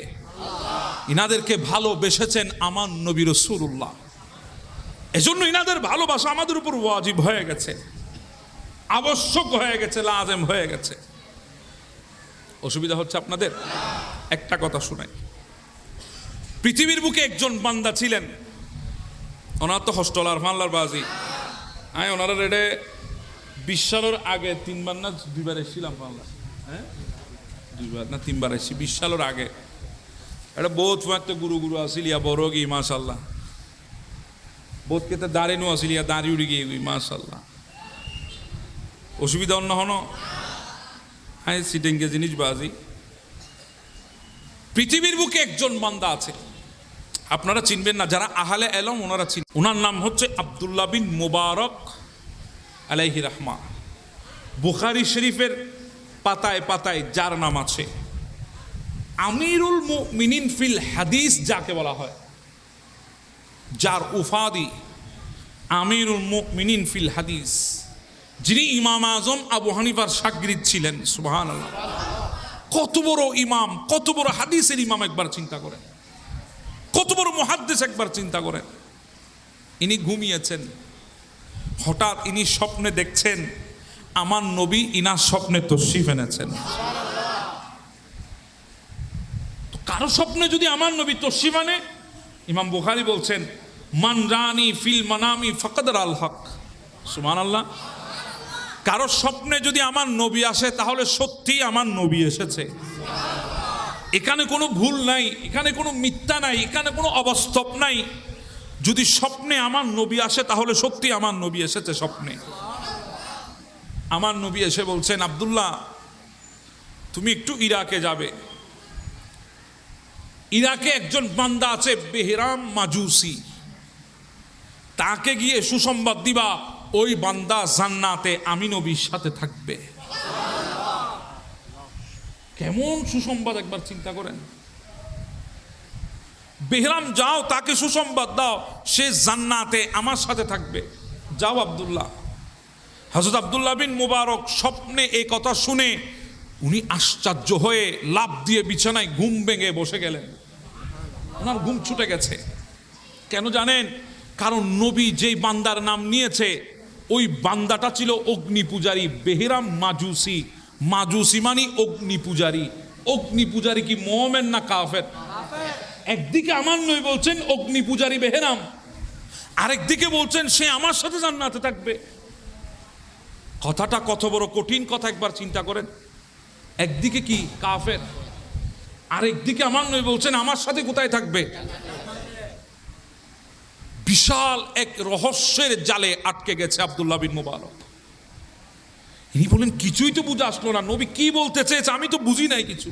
ইনাদেরকে ভালোবেসেছেন আমার নবী রাসূলুল্লাহ। এজন্য ইনাদের ভালোবাসা আমাদের উপর ওয়াজিব হয়ে গেছে, আবশ্যক হয়ে গেছে, লাজেম হয়ে গেছে। অসুবিধা হচ্ছে আপনাদের? একটা কথা শুনাই। পৃথিবীর বুকে একজন বান্দা ছিলেন, ওনার তো হস্টলার ফানলার বাজি। আমি ওনারা রেডে 20 সালের আগে 3 বার না 2 বার এসেছিলাম ফানলা। হ্যাঁ 2 বার না 3 বার এসেছি 20 সালের আগে। এটা বহুত মাত্র গুরু গুরু আসিলিয়া বড় গিয়ে মাশাল্লাহ, বহুত কেতে দাঁড়িয়ে আসিলিয়া দাঁড়িয়ে উড়ে গিয়ে মাশাল্লাহ। অসুবিধা অন্য হন হ্যাঁ সিটিংকে জিনিস বাজি। পৃথিবীর বুকে একজন বান্দা আছে, আপনারা চিনবেন না, যারা আহলে এলম ওনারা চিন। ওনার নাম হচ্ছে আব্দুল্লাহ বিন মুবারক আলাইহি রাহমা। বুখারী শরীফের পাতায় পাতায় যার নাম আছে আমিরুল মুমিনিন ফিল হাদিস, যাকে বলা হয়, যার উপাধি আমিরুল মুমিনিন ফিল হাদিস, যিনি ইমাম আজম আবু হানিফার শাগরিদ ছিলেন। সুবহানাল্লাহ, কত বড় ইমাম, কত বড় হাদিসের ইমাম একবার চিন্তা করেন, কত বড় মুহাদ্দিস একবার চিন্তা করেন। ইনি ঘুমিয়েছেন, হঠাৎ ইনি স্বপ্নে দেখছেন আমার নবী ইনার স্বপ্নে তশরিফ এনেছেন। তো কারো স্বপ্নে যদি আমার নবী তশরিফ আনে, ইমাম বুখারী বলছেন মান রানি ফিল মানামি ফাকাদ রাল হক। সুবহানাল্লাহ, কারো স্বপ্নে যদি আমার নবী আসে তাহলে সত্যি আমার নবী এসেছে। এখানে কোনো ভুল নাই, এখানে কোনো মিথ্যা নাই, এখানে কোনো অবাস্তব নাই। যদি স্বপ্নে আমার নবী আসে তাহলে সত্যি আমার নবী এসেছে স্বপ্নে। আমার নবী এসে বলছেন আব্দুল্লাহ তুমি একটু ইরাকে যাবে। ইরাকে একজন বান্দা আছে বেহরাম মাজুসি, তাকে গিয়ে সুসংবাদ দিবা ওই বান্দা জান্নাতে আমি নবীর সাথে থাকবে। কেমন সুসংবাদ একবার চিন্তা করেন। বেহরাম যাও, তাকে সুসংবাদ দাও সে জান্নাতে আমার সাথে থাকবে। যাও আব্দুল্লাহ। হযরত আব্দুল্লাহ বিন মুবারক স্বপ্নে এই কথা শুনে উনি আশ্চর্য হয়ে লাফ দিয়ে বিছানায় ঘুম ভেঙে বসে গেলেন। ওনার ঘুম ছুটে গেছে। কেন জানেন? কারণ নবী যেই বান্দার নাম নিয়েছে ওই বান্দাটা ছিল অগ্নি পূজারী, বেহরাম মাজুসি। মাজুসি মানে অগ্নি পূজারী। অগ্নি পূজারী কি মুমিন না কাফের? একদিকে আমার নবী বলছেন অগ্নি পূজারী বেহরাম, আরেকদিকে বলছেন সে আমার সাথে জান্নাতে থাকবে। কথাটা কত বড় কঠিন কথা একবার চিন্তা করেন। একদিকে কি কাফের, আরেকদিকে আমার নবী বলছেন আমার সাথে কোথায় থাকবে। বিশাল এক রহস্যের জালে আটকে গেছে আব্দুল্লাহ বিন মুবারক। ইনি বলেন কিছুই তো বুঝে আসলো না, নবী কি বলতে চেয়েছে আমি তো বুঝি নাই কিছু।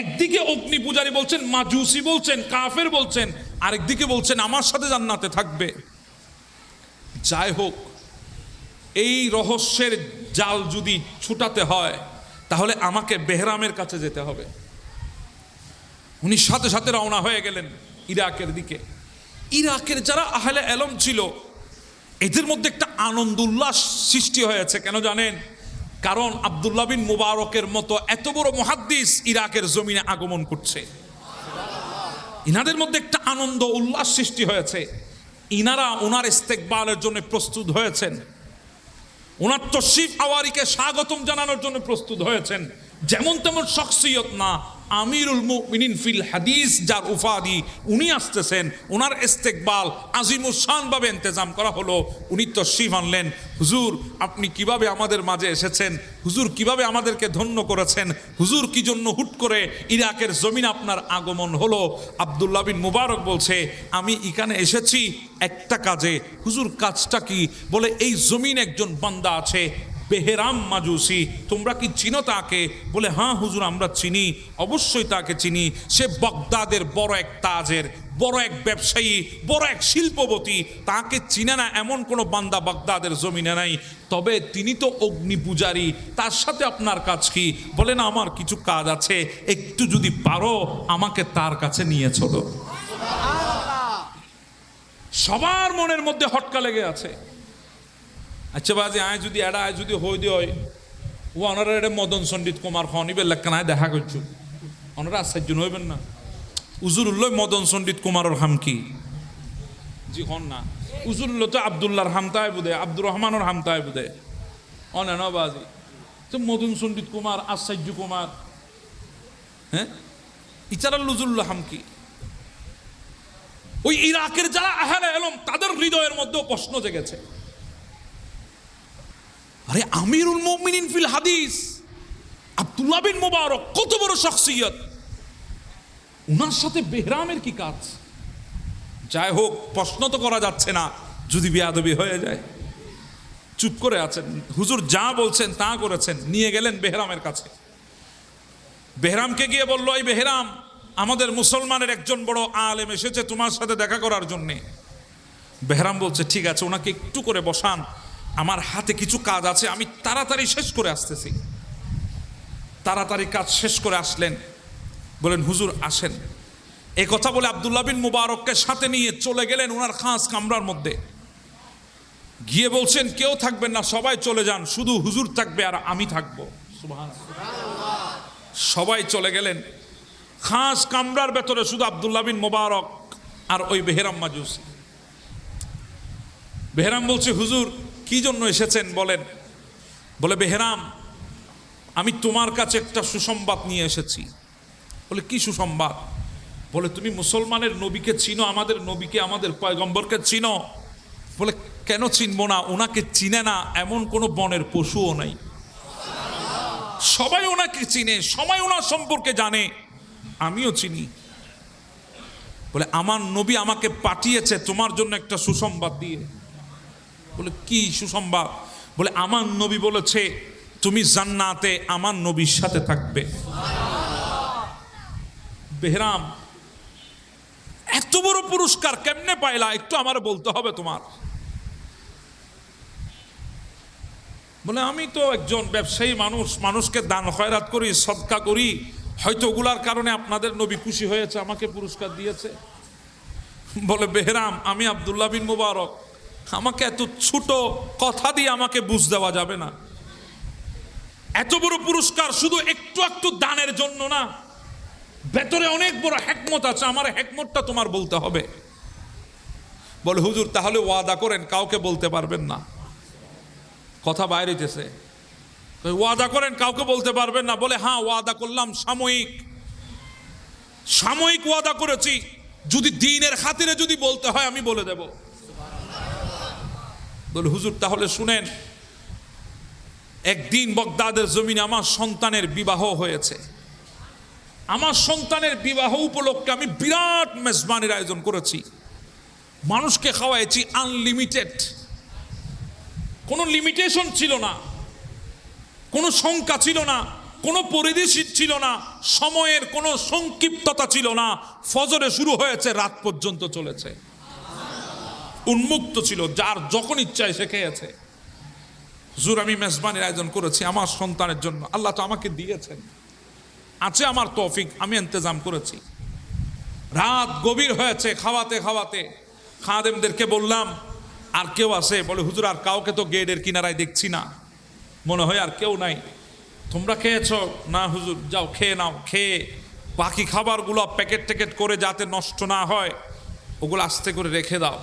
একদিকে অগ্নি পূজারী বলছেন, মাজুসি বলছেন, কাফের বলছেন, আরেকদিকে বলছেন আমার সাথে জান্নাতে থাকবে। যাই হোক, এই রহস্যের জাল যদি ছুটাতে হয় তাহলে আমাকে বেহরামের কাছে যেতে হবে। উনি সাথে সাথে রওনা হয়ে গেলেন ইরাকের দিকে। ইরাকের যারা আহলে এলম ছিল এদের মধ্যে একটা আনন্দ উল্লাস সৃষ্টি হয়েছে। কেন জানেন? কারণ আব্দুল্লাহ বিন মুবারকের মতো এত বড় মুহাদ্দিস ইরাকের জমিনে আগমন করছে। ইনাদের মধ্যে একটা আনন্দ উল্লাস সৃষ্টি হয়েছে। ইনারা ওনার ইস্তেকবালের জন্য প্রস্তুত হয়েছেন। ওনার তশরিফ আওয়ারিকে স্বাগতম জানানোর জন্য প্রস্তুত হয়েছেন। যেমন তেমন শখসিয়ত না, আমিরুল মুমিনিন ফিল হাদিস যার উপাধি, উনি আসতেছেন, ওনার ইস্তেকবাল আজিমুস শান ভাবে ইন্তজাম করা হলো। উনি তশরিফ আনলেন। হুজুর আপনি কিভাবে আমাদের মাঝে এসেছেন, হুজুর কিভাবে আমাদেরকে ধন্য করেছেন, হুজুর কি জন্য হুট করে ইরাকের জমিন আপনার আগমন হলো? আব্দুল্লাহ বিন মুবারক বলছে, আমি এখানে এসেছি একটা কাজে। হুজুর কাজটা কি? বলে এই জমিন একজন বান্দা আছে বেহরাম মাজুসি, তোমরা কি চিনো তাকে? বলে হ্যাঁ হুজুর আমরা চিনি, অবশ্যই তাকে চিনি। সে বাগদাদের বড় এক তাজের, বড় এক ব্যবসায়ী, বড় এক শিল্পপতি। তাকে চিনে না এমন কোনো বান্দা বাগদাদের জমিনে নাই। তবে তিনি তো অগ্নি পূজারী, তার সাথে আপনার কাজ কি? বলে না আমার কিছু কাজ আছে, একটু যদি পারো আমাকে তার কাছে নিয়ে চলো। সবার মনের মধ্যে হটকা লেগে আছে। আচ্ছা বাজে আয় যদি এডা আয় যদি হই দিয়ে হয় ও ওনারা এটা মদন সন্ডিত কুমার খনিবের লেখানায় দেখা করছো, ওনারা আশ্চর্য হইবেন না। উজুরুল্লাহ মদন সন্ডিত কুমারের হাম কি? জি হন না। উজুরুল্লাহ তো আবদুল্লাহর হামতায় বুধে, আব্দুর রহমানের হামতায় বুধে অনেন বাজি। তো মদন সন্ডিত কুমার, আশ্চর্য কুমার, হ্যাঁ ইচারাল উজুরুল্লাহ হাম কি? ওই ইরাকের যারা আহলে ইলম তাদের হৃদয়ের মধ্যেও প্রশ্ন জেগেছে। আরে আমিরুল মুমিনিন ফিল হাদিস আব্দুল্লাহ বিন মুবারক কত বড় শখসিয়ত, উনার সাথে বেহরামের কি কাজ? যাই হোক প্রশ্ন তো করা যাচ্ছে না, যদি বেয়াদবি হয়ে যায়। চুপ করে আছেন। হুজুর যা বলছেন তা করেছেন। নিয়ে গেলেন বেহরামের কাছে। বেহরামকে গিয়ে বলল, এই বেহরাম আমাদের মুসলমানের একজন বড় আলেম এসেছে তোমার সাথে দেখা করার জন্যে। বেহরাম বলছে ঠিক আছে, ওনাকে একটু করে বসান, আমার হাতে কিছু কাজ আছে, আমি তাড়াতাড়ি শেষ করে আসতেছি। তাড়াতাড়ি কাজ শেষ করে আসলেন। বলেন হুজুর আসেন। এ কথা বলে আব্দুল্লাহ বিন মুবারককে সাথে নিয়ে চলে গেলেন ওনার খাস কামরার মধ্যে। গিয়ে বলছেন কেউ থাকবেন না, সবাই চলে যান, শুধু হুজুর থাকবে আর আমি থাকবো। সুবহানাল্লাহ। সবাই চলে গেলেন। খাস কামরার ভেতরে শুধু আব্দুল্লাহ বিন মুবারক আর ওই বেহরাম মাজুসি। বেহরাম বলছে হুজুর কি জন্য এসেছেন বলেন? বলে বেহরাম আমি তোমার কাছে একটা সুসংবাদ নিয়ে এসেছি। বলে কি সুসংবাদ? বলে তুমি মুসলমানের নবীকে চিনো, আমাদের নবীকে, আমাদের পয়গম্বরকে চিনো? বলে কেন চিনবো না? ওনাকে চিনে না এমন কোনো বনের পশুও নাই। সবাই ওনাকে চিনে, সবাই ওনার সম্পর্কে জানে, আমিও চিনি। বলে আমার নবী আমাকে পাঠিয়েছে তোমার জন্য একটা সুসংবাদ দিয়ে। বলে কি সুসংবাদ? বলে আমার নবী বলেছে তুমি জান্নাতে আমার নবীর সাথে থাকবে। বেহরাম এত বড় পুরস্কার কেমনে পাইলা? একটু আমার বলতে হবে তোমার। বলে আমি তো একজন ব্যবসায়ী মানুষ, মানুষকে দান খয়রাত করি, সদকা করি, হয়তো ওগুলার কারণে আপনাদের নবী খুশি হয়েছে, আমাকে পুরস্কার দিয়েছে। বলে বেহরাম আমি আব্দুল্লাহ বিন মুবারক, আমাকে এত ছোট কথা দিয়ে আমাকে বুঝ দেওয়া যাবে না। এত বড় পুরস্কার শুধু একটু একটু দানের জন্য না, ভেতরে অনেক বড় হিকমত আছে, আমার হিকমতটা তোমার বলতে হবে। বলে হুজুর তাহলে ওয়াদা করেন কাউকে বলতে পারবেন না। কথা বাইরে যেছে, ওয়াদা করেন কাউকে বলতে পারবেন না। বলে হ্যাঁ ওয়াদা করলাম, সাময়িক সাময়িক ওয়াদা করেছি, যদি দ্বীনের খাতিরে যদি বলতে হয় আমি বলে দেব। বলে হুজুর তাহলে শুনেন, একদিন বাগদাদের জমিনে আমার সন্তানের বিবাহ হয়েছে। আমার সন্তানের বিবাহ উপলক্ষে আমি বিরাট মেজবানির আয়োজন করেছি, মানুষকে খাওয়াইছি আনলিমিটেড, কোনো লিমিটেশন ছিল না, কোনো সংখ্যা ছিল না, কোনো পরিধি ছিল না, সময়ের কোনো সংক্ষিপ্ততা ছিল না। ফজরে শুরু হয়েছে, রাত পর্যন্ত চলেছে, উন্মুক্ত ছিল, যার যখন ইচ্ছা এসে খেয়েছে। হুজুর আমি মেজবানির আয়োজন করেছি আমার সন্তানের জন্য, আল্লাহ তো আমাকে দিয়েছেন, আছে আমার তৌফিক, আমি ইন্তজাম করেছি। রাত গভীর হয়েছে, খাওয়াতে খাওয়াতে খাদেমদেরকে বললাম আর কেউ আছে? বলে হুজুর আর কাউকে তো গেটের কিনারায় দেখছি না, মনে হয় আর কেউ নাই। তোমরা খেয়েছ? না হুজুর। যাও খেয়ে নাও, খেয়ে বাকি খাবারগুলো প্যাকেট ট্যাকেট করে যাতে নষ্ট না হয় ওগুলো আস্তে করে রেখে দাও।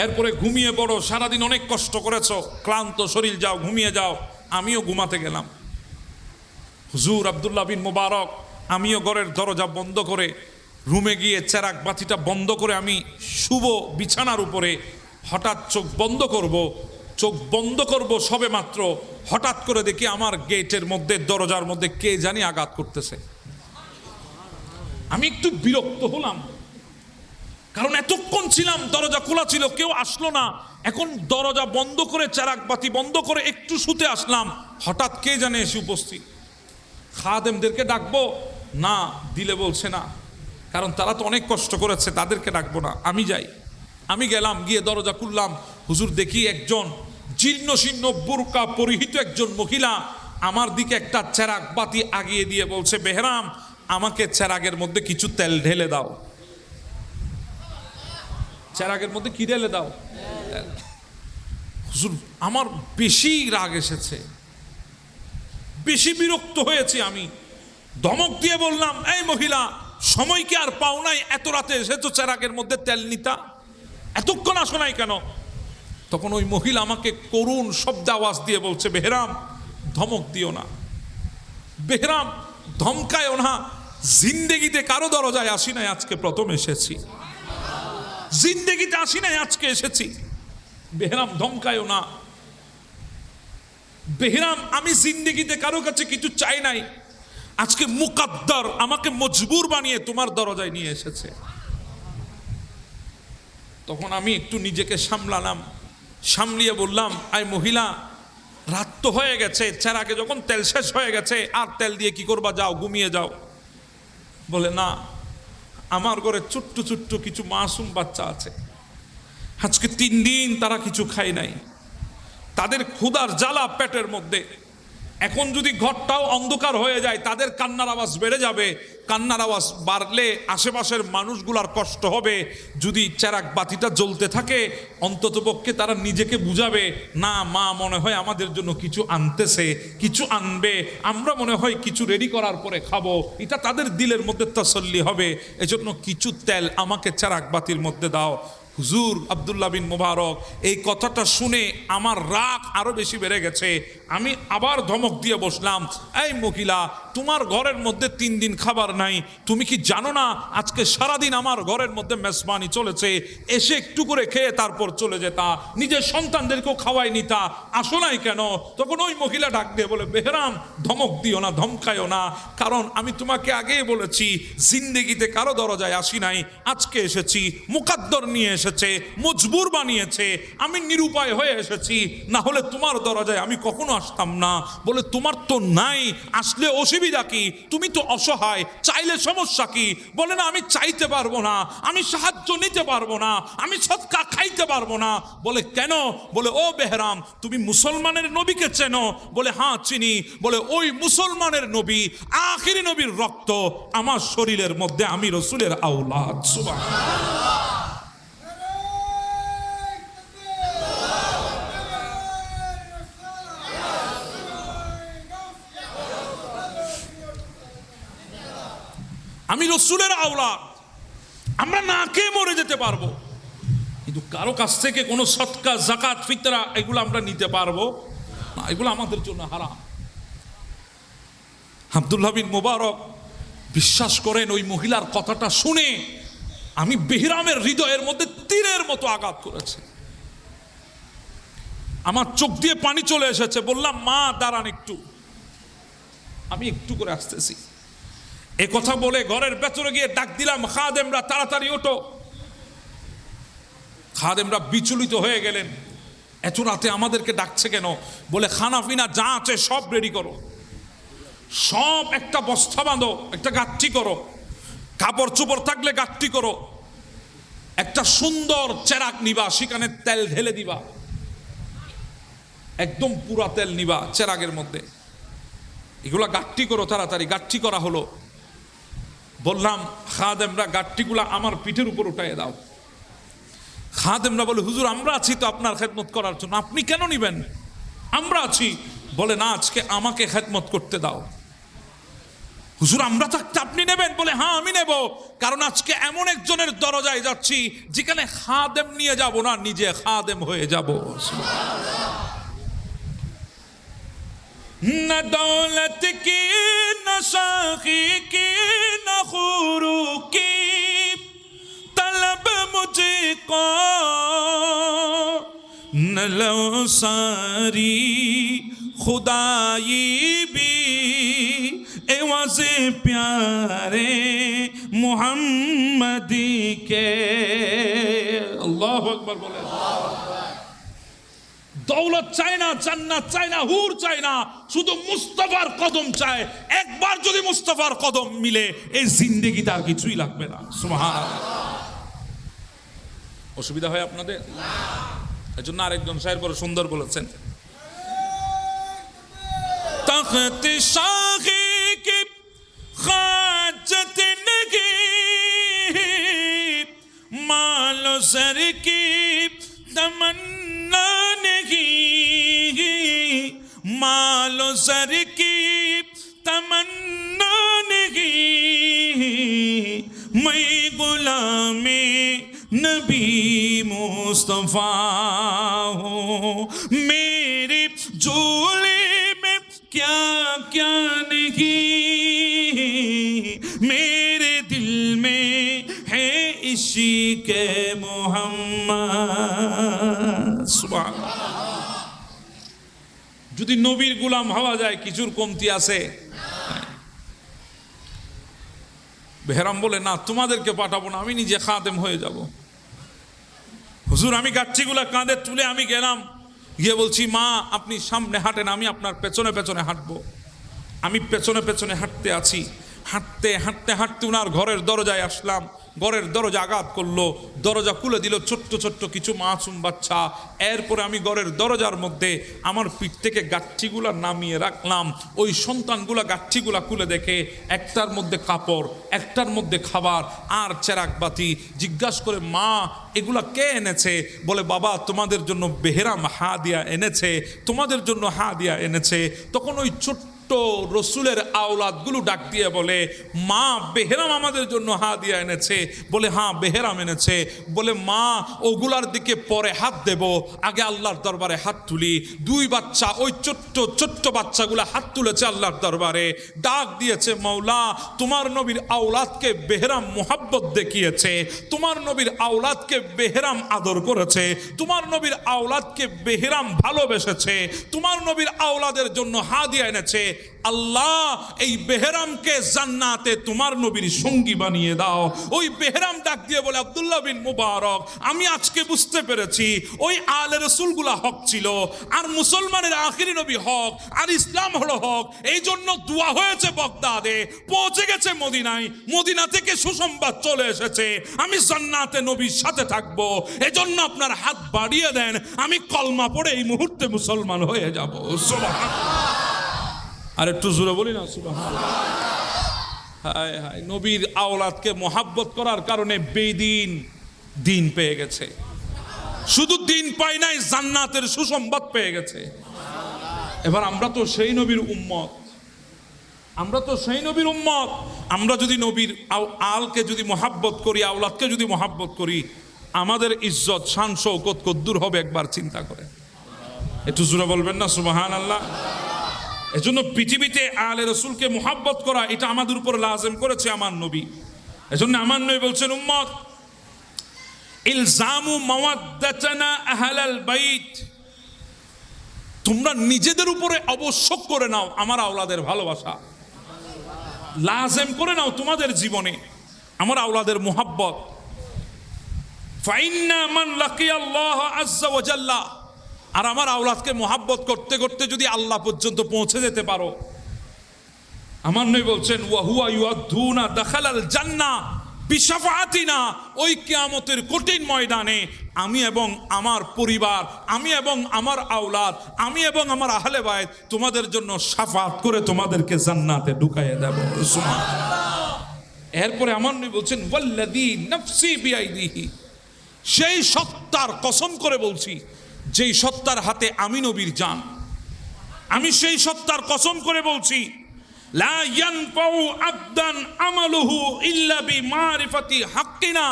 এরপরে ঘুমিয়ে পড়ো, সারাদিন অনেক কষ্ট করেছো, ক্লান্ত শরীর, যাও ঘুমিয়ে যাও। আমিও ঘুমাতে গেলাম। হুজুর আব্দুল্লাহ বিন মুবারক, আমিও ঘরের দরজা বন্ধ করে রুমে গিয়ে চেরাগ বাতিটা বন্ধ করে আমি শুভ বিছানার উপরে। হঠাৎ চোখ বন্ধ করব সবে মাত্র হঠাৎ করে দেখি আমার গেটের মধ্যে, দরজার মধ্যে কে জানি আঘাত করতেছে। আমি একটু বিরক্ত হলাম, কারণ এতক্ষণ ছিলাম, দরজা খোলা ছিল, কেউ আসলো না। এখন দরজা বন্ধ করে, চেরাগ বাতি বন্ধ করে একটু শুতে আসলাম, হঠাৎ কে জানে এসে উপস্থিত। খাদেমদেরকে ডাকবো না, দিলে বলছে না, কারণ তারা তো অনেক কষ্ট করেছে, তাদেরকে ডাকবো না, আমি যাই। আমি গেলাম, গিয়ে দরজা খুললাম। হুজুর দেখি একজন জীর্ণ শীর্ণ বুরকা পরিহিত একজন মহিলা আমার দিকে একটা চেরাগ বাতি আগিয়ে দিয়ে বলছে, বেহরাম, আমাকে চেরাগের মধ্যে কিছু তেল ঢেলে দাও। চেরাগের মধ্যে কি ঢেলে দাও? হুজুর, আমার বেশি রাগ এসেছে, বেশি বিরক্ত হয়েছি। আমি ধমক দিয়ে বললাম, এই মহিলা, সময় কি আর পাও নাই? এত রাতে এসেছো চেরাগের মধ্যে তেল নিতা, এতক্ষণ আসো নাই কেন? তখন ওই মহিলা আমাকে করুণ শব্দ আওয়াজ দিয়ে বলছে, বেহরাম, ধমক দিও না, বেহরাম, ধমকায়ও না। জিন্দেগিতে কারো দরজায় আসি নাই, আজকে প্রথম এসেছি। জিন্দেগিতে আসি নাই, আজকে এসেছি। বেহরাম, ধমকায়ও না। বেহরাম, আমি জিন্দেগিতে কারো কাছে কিছু চাই নাই, আজকে মুকাদ্দার আমাকে মজবুর বানিয়ে তোমার দরজায় নিয়ে এসেছে। তখন আমি একটু নিজেকে সামলালাম, সামলিয়ে বললাম, আই মহিলা, রাত তো হয়ে গেছে, চেরাগে যখন তেল শেষ হয়ে গেছে, আর তেল দিয়ে কি করবা, যাও ঘুমিয়ে যাও। বলে, না, আমার ঘরে ছোট্ট ছোট্ট কিছু মাসুম বাচ্চা আছে, আজকে 3 দিন তারা কিছু খায় নাই, তাদের ক্ষুধার জ্বালা পেটের মধ্যে। এখন যদি ঘরটাও অন্ধকার হয়ে যায়, তাদের কান্নার আওয়াজ বেড়ে যাবে। কান্নার আওয়াজ বাড়লে আশেপাশের মানুষগুলার কষ্ট হবে। যদি চেরাগ বাতিটা জ্বলতে থাকে, অন্ততপক্ষে তারা নিজেকে বুঝাবে, না, মা মনে হয় আমাদের জন্য কিছু আনতেছে, কিছু আনবে, আমরা মনে হয় কিছু রেডি করার পরে খাবো। এটা তাদের দিলের মধ্যে তাসাল্লি হবে। এজন্য কিছু তেল আমাকে চেরাগ বাতির মধ্যে দাও। হুজুর আব্দুল্লাহ বিন মুবারক, এই কথাটা শুনে আমার রাগ আরো বেশি বেড়ে গেছে। আমি আবার ধমক দিয়ে বসলাম, এই মহিলা, তোমার ঘরের মধ্যে 3 দিন খাবার নাই, তুমি কি জানো না আজকে সারাদিন আমার ঘরের মধ্যে মেজবানি চলেছে, এসে একটু করে খেয়ে তারপর চলে যেতা, নিজের সন্তানদেরকেও খাওয়াই নিতা, আসো নাই কেন? তখন ওই মহিলা ডাক দিয়ে বলে, বেহরাম, ধমক দিও না, ধমকায়ও না, কারণ আমি তোমাকে আগেই বলেছি, জিন্দেগিতে কারো দরজায় আসি নাই, আজকে এসেছি, মুকাদ্দর নিয়ে এসেছে, মজবুর বানিয়েছে, আমি নিরুপায় হয়ে এসেছি, না হলে তোমার দরজায় আমি কখনো আসতাম না। বলে, তোমার তো নাই, আসলে অসুবিধা কি? তুমি তো অসহায়, চাইলে সমস্যা কি? বলে, না, আমি চাইতে পারবো না, আমি সাহায্য নিতে পারবো না, আমি সদকা খাইতে পারবো না। বলে, কেন? বলে, ও বেহরাম, তুমি মুসলমানের নবীকে চেনো? বলে, হ্যাঁ চিনি। বলে, ওই মুসলমানের নবী, আখিরি নবীর রক্ত আমার শরীরের মধ্যে, আমি রসুলের আওলাদ। সুবহানাল্লাহ। আমি রসুলের আওলাদ, আমরা না খেয়ে মরে যেতে পারবো, কিন্তু কারো কাছ থেকে কোনো সদকা, যাকাত, ফিতরা এগুলো আমরা নিতে পারবো না, এগুলো আমাদের জন্য হারাম। আব্দুল্লাহ বিন মুবারক বিশ্বাস করেন, ওই মহিলার কথাটা শুনে আমি বেহরামের হৃদয়ের মধ্যে তীরের মতো আঘাত করেছে। আমার চোখ দিয়ে পানি চলে এসেছে। বললাম, মা দাঁড়ান একটু, আমি একটু করে আসতেছি। এ কথা বলে ঘরের ভেতরে গিয়ে ডাক দিলাম, খাদেমরা তাড়াতাড়ি ওঠো। খাদেমরা বিচলিত হয়ে গেলেন, এত রাতে আমাদেরকে ডাকছে কেন? বলে, খানা পিনা যা আছে সব রেডি করো, সব একটা বস্তা বাঁধো, একটা গাঠি করো, কাপড় চোপড় থাকলে গাঠি করো, একটা সুন্দর চেরাগ নিবা, সেখানে তেল ঢেলে দিবা, একদম পুরা তেল নিবা চেরাগের মধ্যে, এগুলা গাঠি করো তাড়াতাড়ি। গাঠি করা হলো। বললাম, খাদেমরা গাঠটিগুলা আমার পিঠের উপর উঠাইয়ে দাও। খাদেমরা বলে, হুজুর আমরা আছি তো আপনার খেদমত করার জন্য, আপনি কেন নিবেন? আমরা আছি। বলে, না, আজকে আমাকে খেদমত করতে দাও। হুজুর আমরা থাকতে আপনি নেবেন? বলে হ্যাঁ আমি নেব, কারণ আজকে এমন একজনের দরজায় যাচ্ছি যেখানে খাদেম নিয়ে যাব না, নিজে খাদেম হয়ে যাব। না দৌলত কি না শাখি কি না খুরু কি তলব মুঝে কো न लो सारी खुदाई भी एवाज़े प्यारे मुहम्मदी के। अल्लाहु अकबर बोले। दौलत चाय ना, जन्नत चाय ना, হুর চাই না, শুধু মুস্তাফার কদম চায়। একবার যদি মুস্তাফার কদম মিলে এই জিন্দেগিতে আর কিছুই লাগবে না। সুবহানাল্লাহ। অসুবিধা হয় আপনাদের? এই জন্য আরেকজন শায়ের বড় সুন্দর বলেছেন, তখত শাহি কি খাজত নহি মালো সর কি তমন্না নহি মালো সর কি তমন্না নহি मैं गुलामे नबी मुस्तफा हूँ। मेरे झोले में क्या क्या नहीं, मेरे दिल में है इश्क़ मोहम्मद। सुभान अल्लाह। যদি নবীর গোলাম হওয়া যায় কিছুর কমতি আছে? বেহরাম বলে না, তোমাদেরকে পাঠাবো না, আমি নিজে খাদেম হয়ে যাব। হুজুর আমি গাচ্ছিগুলা কাঁধে তুলে আমি গেলাম, গিয়ে বলছি মা আপনি সামনে হাঁটেন, আমি আপনার পেছনে পেছনে হাঁটবো। আমি পেছনে পেছনে হাঁটতে আছি, হাঁটতে হাঁটতে হাঁটতে ওনার ঘরের দরজায় আসলাম। ঘরের দরজা আঘাত করলো, দরজা খুলে দিল ছোট্ট ছোট্ট কিছু মাসুম বাচ্চা। এরপরে আমি ঘরের দরজার মধ্যে আমার পিঠ থেকে গাঠটিগুলা নামিয়ে রাখলাম। ওই সন্তানগুলা গাঠটিগুলা খুলে দেখে একটার মধ্যে কাপড়, একটার মধ্যে খাবার আর চেরাগ বাতি। জিজ্ঞাসা করে মা এগুলা কে এনেছে? বলে বাবা তোমাদের জন্য বেহরাম হাদিয়া এনেছে, তোমাদের জন্য হাদিয়া এনেছে। তখন ওই ছোট্ট রসুলের আওলাদগুলো ডাক দিয়ে বলে মা বেহরাম আমাদের জন্য হাদিয়া এনেছে। বলে হ্যাঁ বেহরাম এনেছে। বলে মা ওগুলার দিকে পরে হাত দেব, আগে আল্লাহর দরবারে হাত তুলি। দুই বাচ্চা, ওই ছোট্ট ছোট্ট বাচ্চাগুলা হাত তুলেছে আল্লাহর দরবারে, ডাক দিয়েছে মৌলা তোমার নবীর আওলাদকে বেহরাম মোহাব্বত দেখিয়েছে, তোমার নবীর আওলাদকে বেহরাম আদর করেছে, তোমার নবীর আওলাদকে বেহরাম ভালোবেসেছে, তোমার নবীর আওলাদের জন্য হাদিয়া এনেছে। আল্লাহ এই বেহরামকে জান্নাতে তোমার নবীর সঙ্গী বানিয়ে দাও। ওই বেহরাম ডাক দিয়ে বলে আব্দুল্লাহ বিন মুবারক আমি আজকে বুঝতে পেরেছি ওই আলে রাসূলগুলা হক ছিল, আর মুসলমানের আখিরি নবী হক, আর ইসলাম হলো হক। এই জন্য দোয়া হয়েছে বাগদাদে, পৌঁছে গেছে মদিনায়, মদিনা থেকে সুসংবাদ চলে এসেছে আমি জান্নাতে নবীর সাথে থাকবো। এজন্য আপনার হাত বাড়িয়ে দেন, আমি কলমা পড়ে এই মুহূর্তে মুসলমান হয়ে যাব। সুবহানাল্লাহ। আর একটু জোরে বলি না সুবহানাল্লাহ। হায় হায়, নবীর আওলাদকে মোহাব্বত করার কারণে বেদিন দিন পেয়ে গেছে। শুধু দিন পাই নাই, জান্নাতের সুসংবাদ পেয়ে গেছে। এবার আমরা তো সেই নবীর উম্মত, আমরা তো সেই নবীর উম্মত। আমরা যদি নবীর আলকে যদি মোহাব্বত করি, আওলাদকে যদি মোহাব্বত করি, আমাদের ইজ্জত শান শৌকত কদ্দুর হবে একবার চিন্তা করে। একটু জোরে বলবেন না সুবহানাল্লাহ। এজন্য পৃথিবীতে আলে রাসূলকে মুহাব্বত করা এটা আমাদের উপর লাজিম করেছে আমার নবী। এজন্য আমার নবী বলছেন উম্মত ইলজামু মাওয়াদ্দাতানা আহলাল বাইত, তোমরা নিজেদের উপরে আবশ্যক করে নাও আমার আওলাদের ভালোবাসা, লাজিম করে নাও তোমাদের জীবনে আমার আওলাদের মুহাব্বত। ফাইন্না মান লাকিয়াল্লাহ আযজা ওয়া জাল্লা, আর আমার আওলাদকে মোহাব্বত করতে করতে যদি আল্লাহ পর্যন্ত পৌঁছে যেতে পারো, আমার নবী বলছেন ওয়া হুয়া ইউআদুনা দাখালাল জান্নাহ বিশাফাআতিনা, ওই কিয়ামতের কঠিন ময়দানে আমি এবং আমার পরিবার, আমি এবং আমার আওলাদ, আমি এবং আমার আহলে বাইত তোমাদের জন্য শাফাআত করে তোমাদেরকে জান্নাতে ঢুকাইয়ে দেব। সুবহানাল্লাহ। এরপরে আমার নবী বলছেন ওয়াল্লাযী নাফসি বিআইদিহি, সেই সত্তার কসম করে বলছি যেই সত্তার হাতে আমি নবীর জান, আমি সেই সত্তার কসম করে বলছি লা ইয়ানফাউ আবদান আমালুহু ইল্লা বিমারিফাতি হাক্কিনা।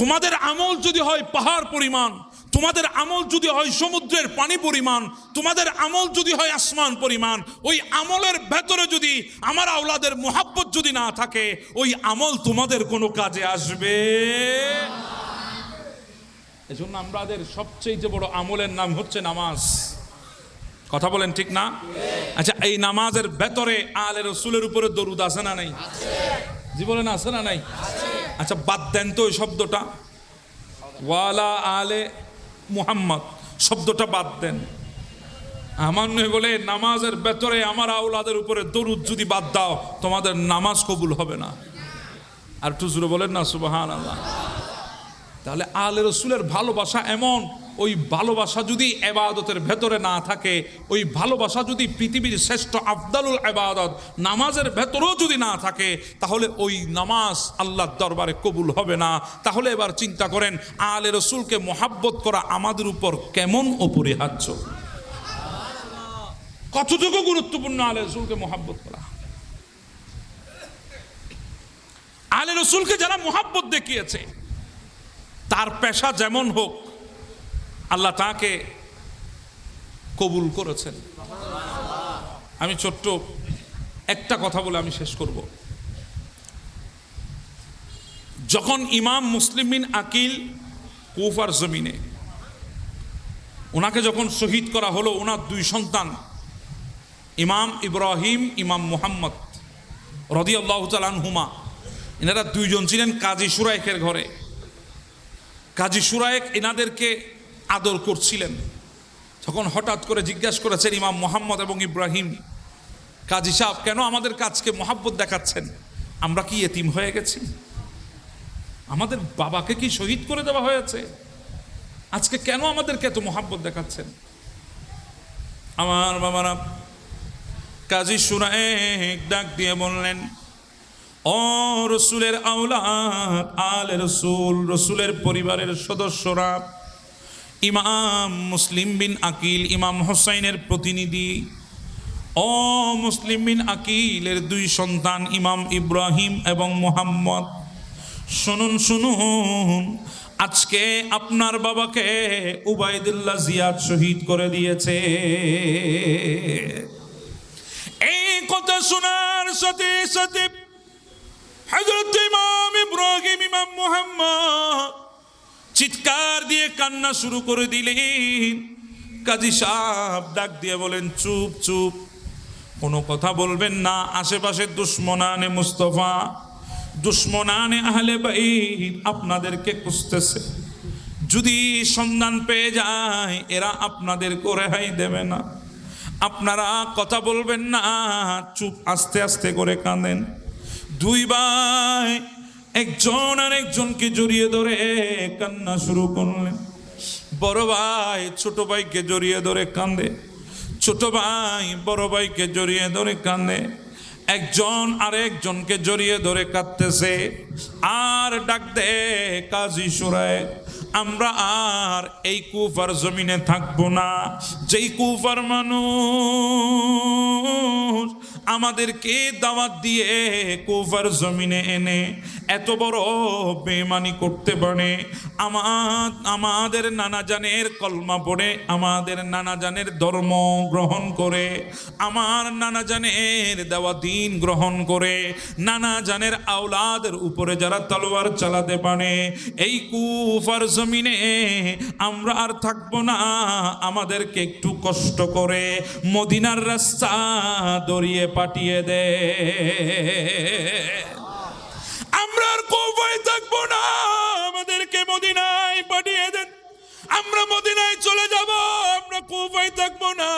তোমাদের আমল যদি হয় পাহাড় পরিমাণ, তোমাদের আমল যদি হয় সমুদ্রের পানি পরিমাণ, তোমাদের আমল যদি হয় আসমান পরিমাণ, ওই আমলের ভেতরে যদি আমার আওলাদের মোহাব্বত যদি না থাকে, ওই আমল তোমাদের কোনো কাজে আসবে। এজন্য আমাদের সবচেয়ে বড় আমলের নাম হচ্ছে নামাজ। কথা বলেন ঠিক না? আচ্ছা, এই নামাজের ভেতরে আলে রসুলের উপরে দরুদ আছে না নাই? জি বলেন, আছে না নাই? আচ্ছা, বাদ দেন তো ওই শব্দটা, ওয়ালা আলে মুহাম্মদ শব্দটা বাদ দেন। আমার নয় বলে নামাজের ভেতরে আমার আওলাদের উপরে দরুদ যদি বাদ দাও, তোমাদের নামাজ কবুল হবে না। আর একটু জোরে বলেন না সুবহানাল্লাহ। তাহলে আলে রসুলের ভালোবাসা এমন, ওই ভালোবাসা যদি ইবাদতের ভেতরে না থাকে, ওই ভালোবাসা যদি পৃথিবীর শ্রেষ্ঠ আফদালুল ইবাদত নামাজের ভেতরেও যদি না থাকে, তাহলে ওই নামাজ আল্লাহর দরবারে কবুল হবে না। তাহলে এবার চিন্তা করেন, আলে রসুলকে মোহাব্বত করা আমাদের উপর কেমন অপরিহার্য, কতটুকু গুরুত্বপূর্ণ আলে রসুলকে মোহাব্বত করা। আলে রসুলকে যারা মোহাব্বত দেখিয়েছে, তার পেশা যেমন হোক, আল্লাহ তাকে কবুল করেছেন। আমি ছোট্ট একটা কথা বলে আমি শেষ করব। যখন ইমাম মুসলিম বিন আকিল কুফার জমিনে, ওনাকে যখন শহীদ করা হলো, ওনার দুই সন্তান ইমাম ইব্রাহিম, ইমাম মুহাম্মদ রাদিয়াল্লাহু তাআলা আনহুমা, এনারা দুইজন ছিলেন কাজী সুরাইকের ঘরে। কাজী সুরাইক এনাদেরকে আদর করছিলেন। তখন হঠাৎ করে জিজ্ঞাসা করেছেন ইমাম মুহাম্মদ এবং ইব্রাহিম, কাজী সাহেব কেন আমাদের কাজকে মোহাব্বত দেখাচ্ছেন? আমরা কি এতিম হয়ে গেছি? আমাদের বাবাকে কি শহীদ করে দেওয়া হয়েছে? আজকে কেন আমাদেরকে এত মোহাব্বত দেখাচ্ছেন? আমার বাবারা, কাজী সুরাইক ডাক দিয়ে বললেন, ও রসুলের আওলাদ, আলে রসুল, রসুলের পরিবারের সদস্যরা, ইমাম মুসলিম বিন আকিল, ইমাম হোসাইনের প্রতিনিধি, ও মুসলিম বিন আকিলের দুই সন্তান ইমাম ইব্রাহিম এবং মুহাম্মদ, শুনুন শুনুন, আজকে আপনার বাবাকে উবাইদুল্লাহ জিয়াদ শহীদ করে দিয়েছে। এই কথা শোনার সাথে সাথে হযরত ইমাম ইব্রাহিম, ইমাম মুহাম্মদ চিৎকার দিয়ে কান্না শুরু করে দিলেন। কাজী সাহেব ডাক দিয়ে বলেন, চুপ চুপ, কোনো কথা বলবেন না। আশেপাশে দুশ্মনানে মুস্তফা, দুশ্মনানে আহলে বাইত আপনাদেরকে খুঁজতেছে। যদি সন্ধান পেয়ে যায়, এরা আপনাদেরকে রেহাই দেবে না। আপনারা কথা বলবেন না, চুপ, আস্তে আস্তে করে কাঁদেন। দুই ভাই একজন আর একজনকে জড়িয়ে ধরে কান্না শুরু করলেন। বড় ভাই ছোট ভাইকে জড়িয়ে ধরে কাঁদে, ছোট ভাই বড় ভাইকে জড়িয়ে ধরে কাঁদে, একজন আরেকজনকে জড়িয়ে ধরে কাঁদতেছে আর ডাক দে, কাজী সুরাইক, আমরা আর এই কুফার জমিনে থাকবো না। যেই কুফার মানুষ আমাদেরকে দাওয়াত দিয়ে কুফার জমিনে এনে এত বড় বেঈমানি করতে পারে, আমাদের নানা জানের কলমা পড়ে, আমাদের নানা জানের ধর্ম গ্রহণ করে, আমার নানা জানের দেওয়া দিন গ্রহণ করে, নানা জানের আওলাদের উপরে যারা তলোয়ার চালাতে পারে, এই কুফার জমিনে আমরা আর থাকবো না। আমাদেরকে একটু কষ্ট করে মদিনার রাস্তা দরিয়ে পাঠিয়ে দে, আমরা আর কুফায় থাকবো না, আমাদেরকে মদিনায় পাঠিয়ে দেন। আমরা মদিনায় চলে যাব, আমরা কুফায় থাকবো না।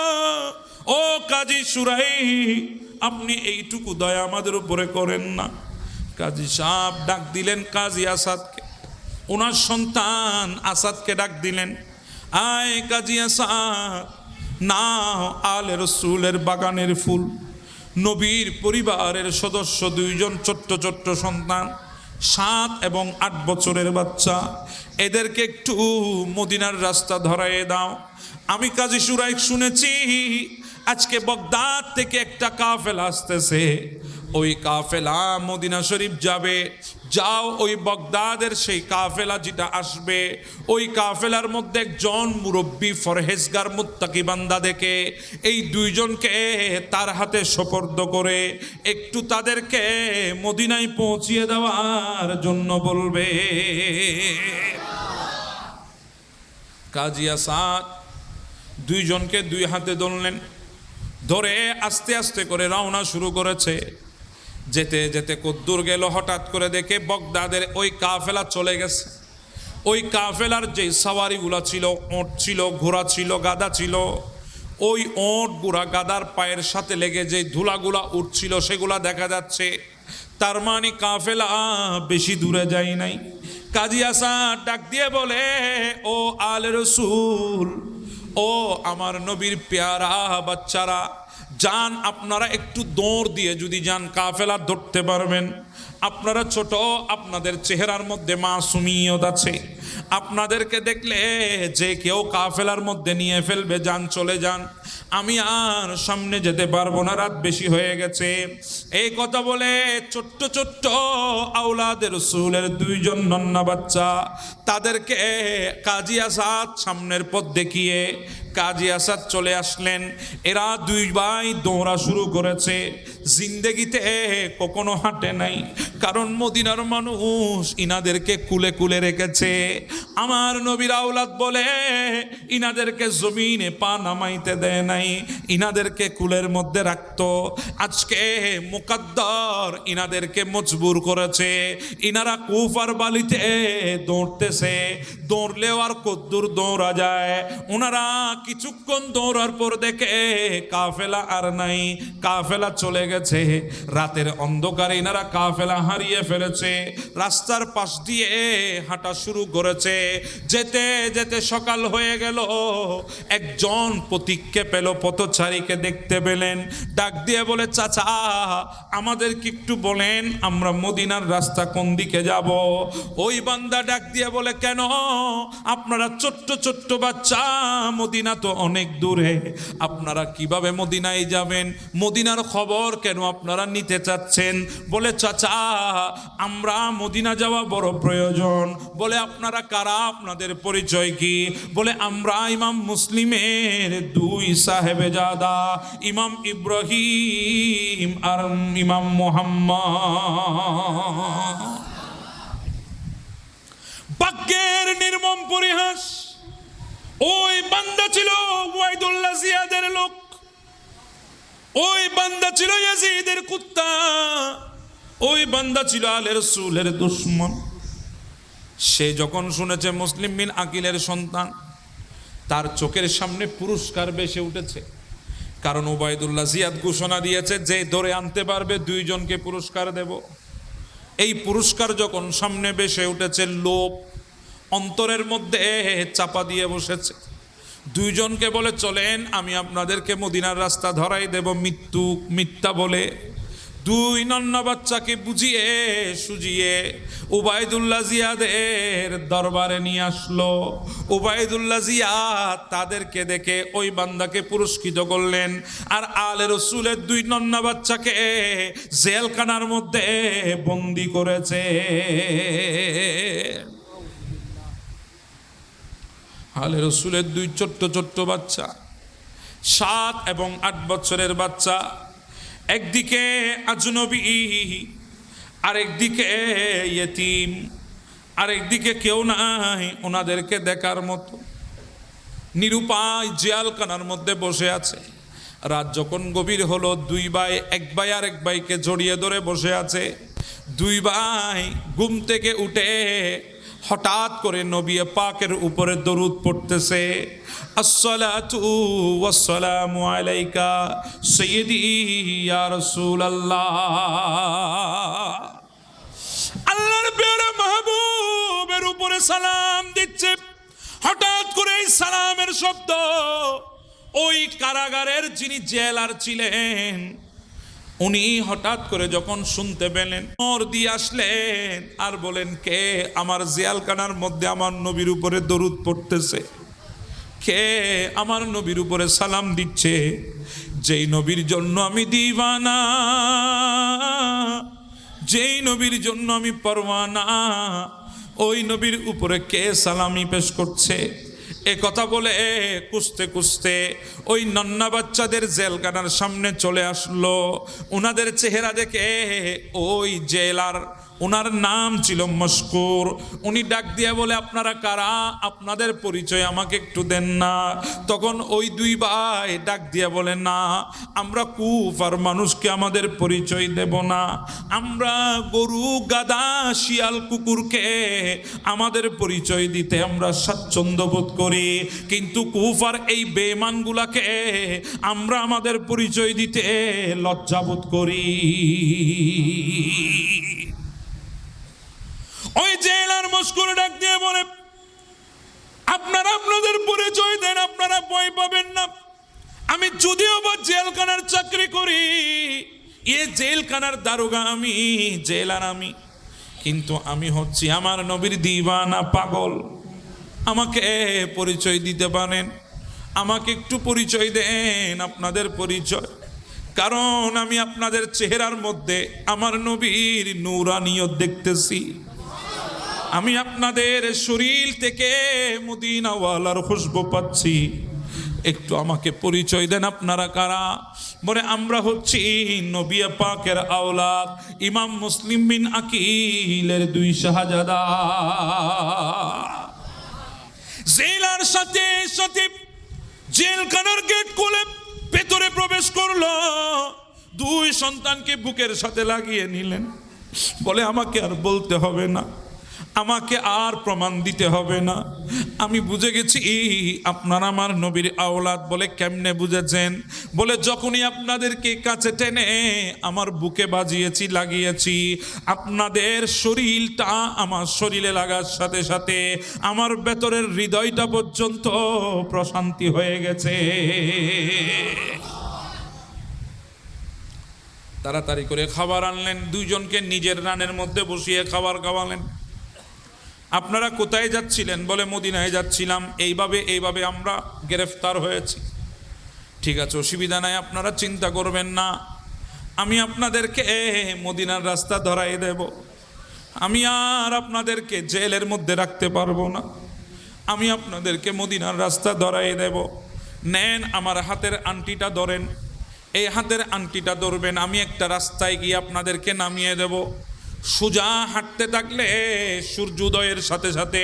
ও কাজী সুরাইক, আপনি এইটুকু দয়া আমাদের উপরে করেন না। কাজী সাহেব ডাক দিলেন কাজী আসাদকে, ওনার সন্তান আসাদকে ডাক দিলেন, আয় কাজী আসাদ, নাও আলে রসুলের বাগানের ফুল। নবীর পরিবারের সদস্য দুইজন ছোট্ট ছোট্ট সন্তান, 7 এবং 8 বছরের বাচ্চা, এদেরকে একটু মদিনার রাস্তা ধরাইয়ে দাও। আমি কাজী সুরাইক শুনেছি আজকে বাগদাদ থেকে একটা কাফেলা আসতেছে, ওই কাফেলা মদিনা শরীফ যাবে। যাও ওই বাগদাদের সেই কাফেলা যেটা আসবে, ওই কাফেলার মধ্যে একজন মুরব্বী ফরহেজগার মুত্তাকি বান্দা দেখে এই দুইজনকে তার হাতে সোপর্দ করে একটু তাদেরকে মদিনায় পৌঁছিয়ে দেওয়ার জন্য বলবে। কাজী আসাদ দুইজনকে দুই হাতে ধরলেন, ধরে আস্তে আস্তে করে রওনা শুরু করেছে। যেতে যেতে কদ্দূর গেল, হঠাৎ করে দেখে বাগদাদের ওই কাফেলা চলে গেছে। ওই কাফেলার যে সাওয়ারিগুলা ছিল, ওট ছিল, ঘোড়া ছিল, গাদা ছিল, ওই ওট ঘোড়া গাদার পায়ের সাথে লেগে যে ধুলাগুলা উঠছিল সেগুলা দেখা যাচ্ছে। তার মানে কাফেলা বেশি দূরে যায় নাই। কাজী আসাদ ডাক দিয়ে বলে, ও আলে রসুল, ও আমার নবীর পেয়ারা বাচ্চারা, যান আপনারা একটু দৌড় দিয়ে যদি যান কাফেলা ধরতে পারবেন। আপনারা ছোট, আপনাদের চেহারার মধ্যে মাসুমিয়ত আছে, আপনাদেরকে দেখলে যে কেউ কাফেলার মধ্যে নিয়ে ফেলবে, যান চলে যান, আমি আর সামনে যেতে পারবো না, রাত বেশি হয়ে গেছে। এই কথা বলে ছোট্ট ছোট্ট আওলাদের রাসূলের দুইজন নন্না বাচ্চা, তাদেরকে কাজী আসাদ সামনের পথ দেখিয়ে কাজী আসাদ চলে আসলেন। এরা দুই ভাই দৌড়া শুরু করেছে। জিন্দেগিতে কখনো হাঁটে নাই, কারণ মদিনার মানুষ ইনাদেরকে কুলে কুলে রেখেছে। আমার নবীর আওলাদ বলে ইনাদেরকে জমিনে পা নামাইতে দেয় নাই, ইনাদেরকে কুলের মধ্যে রাখতো। আজকে মুকদ্দর ইনাদেরকে মজবুর করেছে, ইনারা কুফার বালিতে দৌড়তেছে। দৌড়লেও আর কদ্দুর দৌড়া যায়, ওনারা কিছুক্ষণ দৌড়ার পর দেখে কাফেলা আর নাই, কাফেলা চলে গেছে। রাতের অন্ধকারে ইনারা কাফেলা হারিয়ে ফেলেছে। রাস্তার পাশ দিয়ে হাঁটা শুরু করেছে। যেতে যেতে সকাল হয়ে গেল। একজন পথিককে পেল, পথচারীকে দেখতে পেলেন, ডাক দিয়ে বলে, চাচা আমাদেরকে একটু বলেন আমরা মদিনার রাস্তা কোন দিকে যাব? ওই বান্দা ডাক দিয়ে বলে, কেন আপনারা ছোট্ট ছোট্ট বাচ্চা, মদিনা তো অনেক দূরে, আপনারা কিভাবে মদিনায় যাবেন? মদিনার খবর কেন আপনারা নিতে চাচ্ছেন? বলে, চাচা আমরা মদিনা যাওয়া বড় প্রয়োজন। বলে, আপনারা কারা, আপনাদের পরিচয় কি? বলে, আমরা ইমাম মুসলিমের দুই সাহেবজাদা, ইমাম ইব্রাহিম আর ইমাম মুহাম্মদ। ভাগ্যের নির্মম পরিহাস, ওই বান্দা ছিল ওয়াইদুল্লাহ জিয়াদের লোক, ওই বান্দা ছিল ইয়াজিদের কুত্তা, ওই বান্দা ছিল আলে রাসূলের দুশমন। সে যখন শুনেছে মুসলিম বিন আকিলের সন্তান, তার চোখের সামনে পুরস্কার ভেসে উঠেছে। কারণ ওবায়দুল্লাহ জিয়াদ ঘোষণা দিয়েছে, যে ধরে আনতে পারবে দুইজনকে পুরস্কার দেব। এই পুরস্কার যখন সামনে ভেসে উঠেছে, লোভ অন্তরের মধ্যে চাপা দিয়ে বসেছে। দুইজনকে বলে, চলেন আমি আপনাদেরকে মদিনার রাস্তা ধরাই দেব। মিথ্যা বলে দুই নন্না বাচ্চাকে বুঝিয়ে সুজিয়ে ওবায়দুল্লাহ জিয়াদের দরবারে নিয়ে আসলো। ওবায়দুল্লাহ জিয়াদ তাদেরকে দেখে ওই বান্দাকে পুরস্কৃত করলেন, আর আলে রসুলের দুই নন্না বাচ্চাকে জেলখানার মধ্যে বন্দি করেছে। আলে রসুলের দুই ছোট্ট ছোট্ট বাচ্চা, 7 এবং 8 বছরের বাচ্চা, একদিকে আজনবী, আরেকদিকে ইয়েতিম, আরেকদিকে কেউ নাই ওনাদেরকে দেখার মতো। নিরুপায় জেলখানার মধ্যে বসে আছে। রাত যখন গভীর হলো, দুই ভাই, এক ভাই আর এক ভাইকে জড়িয়ে ধরে বসে আছে। দুই ভাই ঘুম থেকে উঠে হঠাৎ করে নবী পাকের উপরে দরুদ পড়তেছে, আসসালাতু ওয়াসসালামু আলাইকা সাইয়্যিদি ইয়া রাসূলুল্লাহ। আল্লাহর প্রিয় মাহবুবের উপরে সালাম দিচ্ছে। হঠাৎ করে এই সালামের শব্দ ওই কারাগারের যিনি জেলার ছিলেন, উনি হঠাৎ করে যখন শুনতে পেলেন, ওর দিয়ে আসলেন আর বলেন, কে আমার জেলখানার মধ্যে আমার নবীর উপরে দরুদ পড়তেছে? কে আমার নবীর উপরে সালাম দিচ্ছে? যেই নবীর জন্য আমি দিওয়ানা, যেই নবীর জন্য আমি পরওয়ানা, ওই নবীর উপরে কে সালামি পেশ করছে? এ কথা বলে কুস্তে কুস্তে ওই নন্না বাচ্চাদের জেলখানার সামনে চলে আসলো। ওনাদের চেহারা দেখে ওই জেলার, ওনার নাম ছিল মশকুর, উনি ডাক দিয়ে বলে, আপনারা কারা? আপনাদের পরিচয় আমাকে একটু দেন না। তখন ওই দুই ভাই ডাক দিয়ে বলে, না, আমরা কুফার মানুষকে আমাদের পরিচয় দেব না, আমরা গরু গাধা শিয়াল কুকুরকে আমাদের পরিচয় দিতে আমরা স্বাচ্ছন্দ্য বোধ করি, কিন্তু কুফার এই বেঈমানগুলাকে আমরা আমাদের পরিচয় দিতে লজ্জাবোধ করি। ওই জেলার মশকুর ডাক দিয়ে বলে, আপনারা আপনাদের পরিচয় দেন, আপনারা ভয় পাবেন না। আমি যদিও বা জেলখানার চাকরি করি, এ জেলখানার দারোগা আমি, জেলার আমি, কিন্তু আমি হচ্ছি আমার নবীর দিওয়ানা, পাগল। আমাকে পরিচয় দিতে পারেন? আমাকে একটু পরিচয় দেন, আপনাদের পরিচয়। কারণ আমি আপনাদের চেহারার মধ্যে আমার নবীর নূরানিয়ত দেখতেছি, আমি আপনাদের শরীর থেকে মদিনাওয়ালার খুশবু পাচ্ছি, একটু আমাকে পরিচয় দেন, আপনারা কারা? বলে, আমরা হচ্ছি নবী পাকের আওলাদ, ইমাম মুসলিম বিন আকিলের দুই শাহজাদা। জেলার সাথে সাথে জেলখানার গেট খুলে ভেতরে প্রবেশ করলো, দুই সন্তানকে বুকের সাথে লাগিয়ে নিলেন। বলে, আমাকে আর বলতে হবে না, আমাকে আর প্রমাণ দিতে হবে না, আমি বুঝে গেছি আপনারা আমার নবীর আওলাদ। বলে, কেমনে বুঝেছেন? বলে, যখনই আপনাদেরকে কাছে টেনে আমার বুকে বাজিয়েছি, লাগিয়েছি, আপনাদের শরীরটা আমার শরীরে লাগার সাথে সাথে আমার ভেতরের হৃদয়টা পর্যন্ত প্রশান্তি হয়ে গেছে। তাড়াতাড়ি করে খাবার আনলেন, দুইজনকে নিজের রানের মধ্যে বসিয়ে খাবার খাওয়ালেন। আপনারা কোথায় যাচ্ছিলেন? বলে, মদিনায় যাচ্ছিলাম, এইভাবে আমরা গ্রেফতার হয়েছি। ঠিক আছে, অসুবিধা নাই, আপনারা চিন্তা করবেন না, আমি আপনাদেরকে মদিনার রাস্তা ধরাই দেব, আমি আর আপনাদেরকে জেলের মধ্যে রাখতে পারবো না, আমি আপনাদেরকে মদিনার রাস্তা ধরাই দেব। নেন, আমার হাতের আংটিটা ধরেন, এই হাতের আংটিটা ধরবেন, আমি একটা রাস্তায় গিয়ে আপনাদেরকে নামিয়ে দেব। সোজা হাঁটতে থাকলে সূর্যোদয়ের সাথে সাথে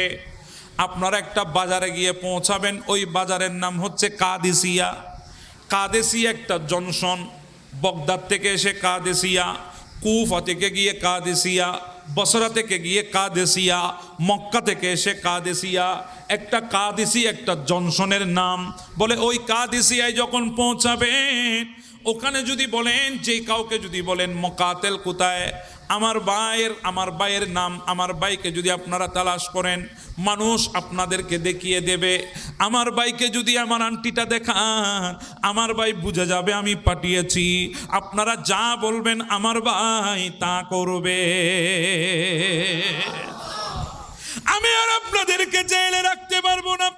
আপনারা একটা বাজারে গিয়ে পৌঁছাবেন। ওই বাজারের নাম হচ্ছে কাদেসিয়া। কাদেসিয়া একটা জনশন, বগদাদ থেকে এসে কাদেসিয়া, কুফা থেকে গিয়ে কাদেসিয়া, বসরা থেকে গিয়ে কাদেসিয়া, মক্কা থেকে এসে কাদেসিয়া, একটা কাদেসি একটা জনশনের নাম। বলে, ওই কাদেসিয়ায় যখন পৌঁছাবেন, ওখানে যদি বলেন, যে কাউকে যদি বলেন মুকাতিল কোথায়, আমার ভাইয়ের নাম, আমার ভাইকে যদি আপনারা তালাশ করেন, মানুষ আপনাদেরকে দেখিয়ে দেবে। আমার ভাইকে যদি আমার আন্টিটা দেখান, আমার ভাই বুঝে যাবে আমি পাঠিয়েছি। আপনারা যা বলবেন আমার ভাই তা করবে। আমি আর আপনাদেরকে জেলে রাখতে পারবো না,